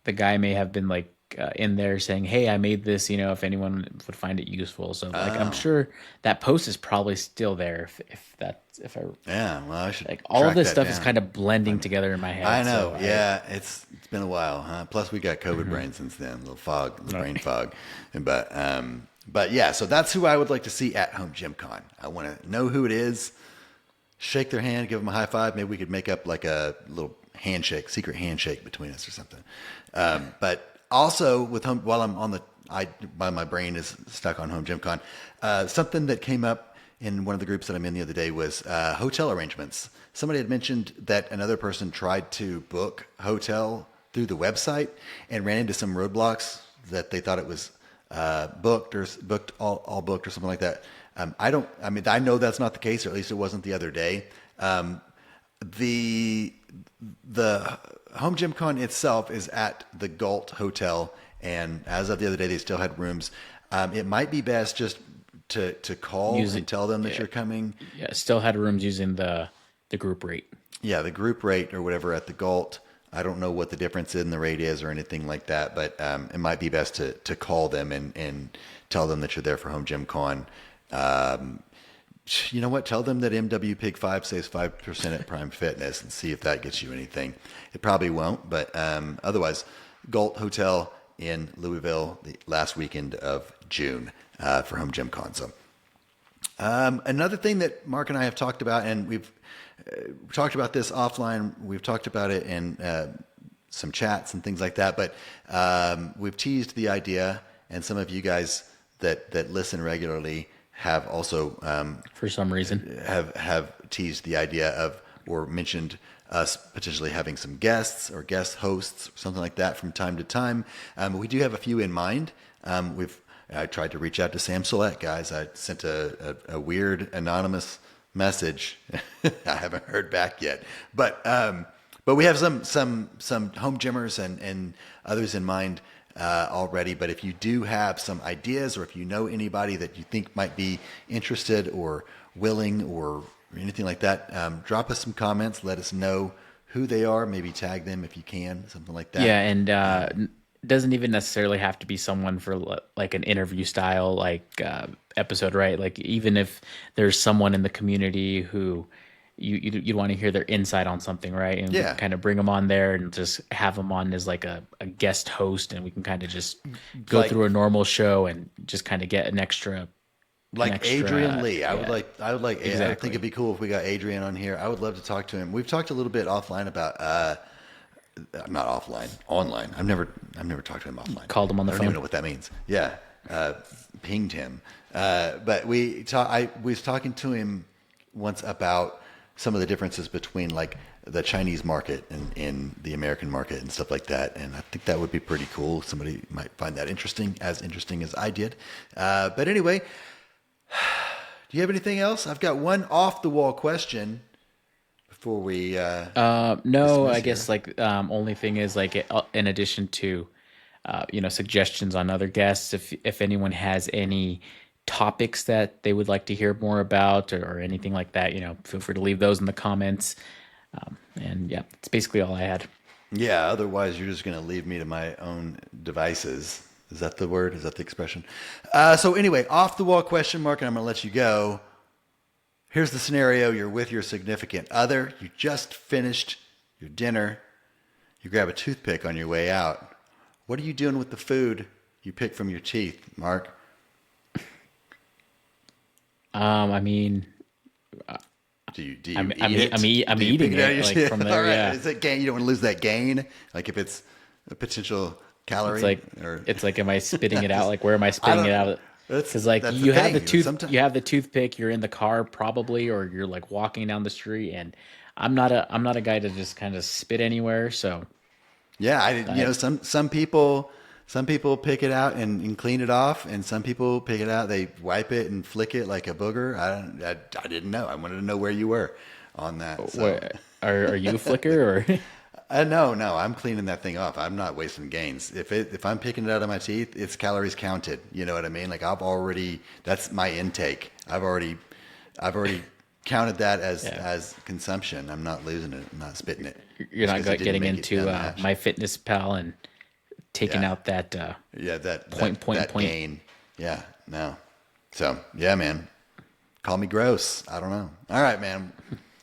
the guy may have been like in there saying, "Hey, I made this. If anyone would find it useful." So, like, I'm Oh, sure that post is probably still there. If I yeah. Well, I should like all of track this that stuff is down. kind of blending together in my head. I So know. Yeah, it's been a while, huh? Plus, we got COVID brain since then. A little fog, the brain fog. But yeah. So that's who I would like to see at Home Gym Con. I want to know who it is. Shake their hand, give them a high five. Maybe we could make up like a little handshake, secret handshake between us or something. But also with home, while I'm on while my brain is stuck on Home Gym Con, something that came up in one of the groups that I'm in the other day was hotel arrangements. Somebody had mentioned that another person tried to book hotel through the website and ran into some roadblocks that they thought it was booked all booked or something like that. I know that's not the case, or at least it wasn't the other day. The the Home Gym Con itself is at the Galt Hotel, and as of the other day, they still had rooms. It might be best just to call using and tell them that yeah, you're coming. yeah, still had rooms using the group rate. Yeah, the group rate or whatever at the Galt. I don't know what the difference in the rate is or anything like that, but it might be best to call them and tell them that you're there for Home Gym Con. You know what? Tell them that MW Pig 5 saves 5% at Prime Fitness and see if that gets you anything. It probably won't, but otherwise, Galt Hotel in Louisville the last weekend of June for Home Gym Con. So another thing that Mark and I have talked about, and we've talked about this offline, we've talked about it in some chats and things like that, but we've teased the idea, and some of you guys that listen regularly have also For some reason, have teased the idea of, or mentioned us potentially having some guests or guest hosts or something like that from time to time. We do have a few in mind. I tried to reach out to Sam Select, guys. I sent a weird anonymous message. I haven't heard back yet, but we have some home gymmers and others in mind already. But if you do have some ideas, or if you know anybody that you think might be interested or willing or anything like that, drop us some comments. Let us know who they are. Maybe tag them if you can, something like that. Yeah, and it doesn't even necessarily have to be someone for like an interview style like episode, right? Like even if there's someone in the community who you'd want to hear their insight on something, right? And we can Yeah, kind of bring them on there and just have them on as like a guest host, and we can kind of just go like through a normal show and just kind of get an Adrian extra, Lee. yeah, I would think exactly. it'd be cool if we got Adrian on here. I would love to talk to him. We've talked a little bit offline about not offline, online. I've never talked to him offline. Called them on I the don't even phone. know what that means. Yeah, pinged him. But I was talking to him once about some of the differences between like the Chinese market and in the American market and stuff like that. And I think that would be pretty cool. Somebody might find that interesting as I did. But anyway, do you have anything else? I've got one off the wall question before we No, dismiss I here. guess like only thing is like in addition to suggestions on other guests, if anyone has any topics that they would like to hear more about or anything like that, feel free to leave those in the comments. And yeah, that's basically all I had. Yeah, otherwise you're just going to leave me to my own devices. Is that the word? Is that the expression? So anyway, off the wall question mark, and I'm going to let you go. Here's the scenario. You're with your significant other. You just finished your dinner. You grab a toothpick on your way out. What are you doing with the food you pick from your teeth, Mark? I mean, Do you eat it? I'm Do you pick eating it out of it your like teeth? from All there. right. Yeah, Is it gain? You don't want to lose that gain? Like if it's a potential it's calorie like or am I spitting it out? just, like where am I I spitting it don't, out? Because like that's the thing. you Sometimes, have the toothpick, you're in the car probably, or you're like walking down the street, and I'm not a guy to just kind of spit anywhere. So yeah, I some people pick it out and clean it off, and some people pick it out, they wipe it and flick it like a booger. I didn't know. I wanted to know where you were on that. So, what are you a flicker or? no, I'm cleaning that thing off. I'm not wasting gains. If I'm picking it out of my teeth, it's calories counted. You know what I mean? Like that's my intake. I've already counted that Yeah, as consumption. I'm not losing it. I'm not spitting it you're just not because it didn't getting make it down into the hatch. my fitness pal and taking Yeah. out that Yeah, that point, that point, that point. gain. Yeah, no. So yeah, man. Call me gross. I don't know. All right, man.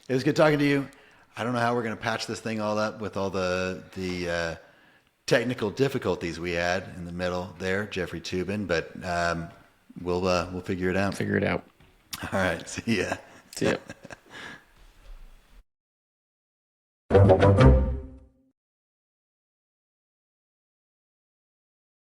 It was good talking to you. I don't know how we're gonna patch this thing all up with all the technical difficulties we had in the middle there, Jeffrey Tubin, but we'll figure it out. Figure it out. All right. See ya. See ya.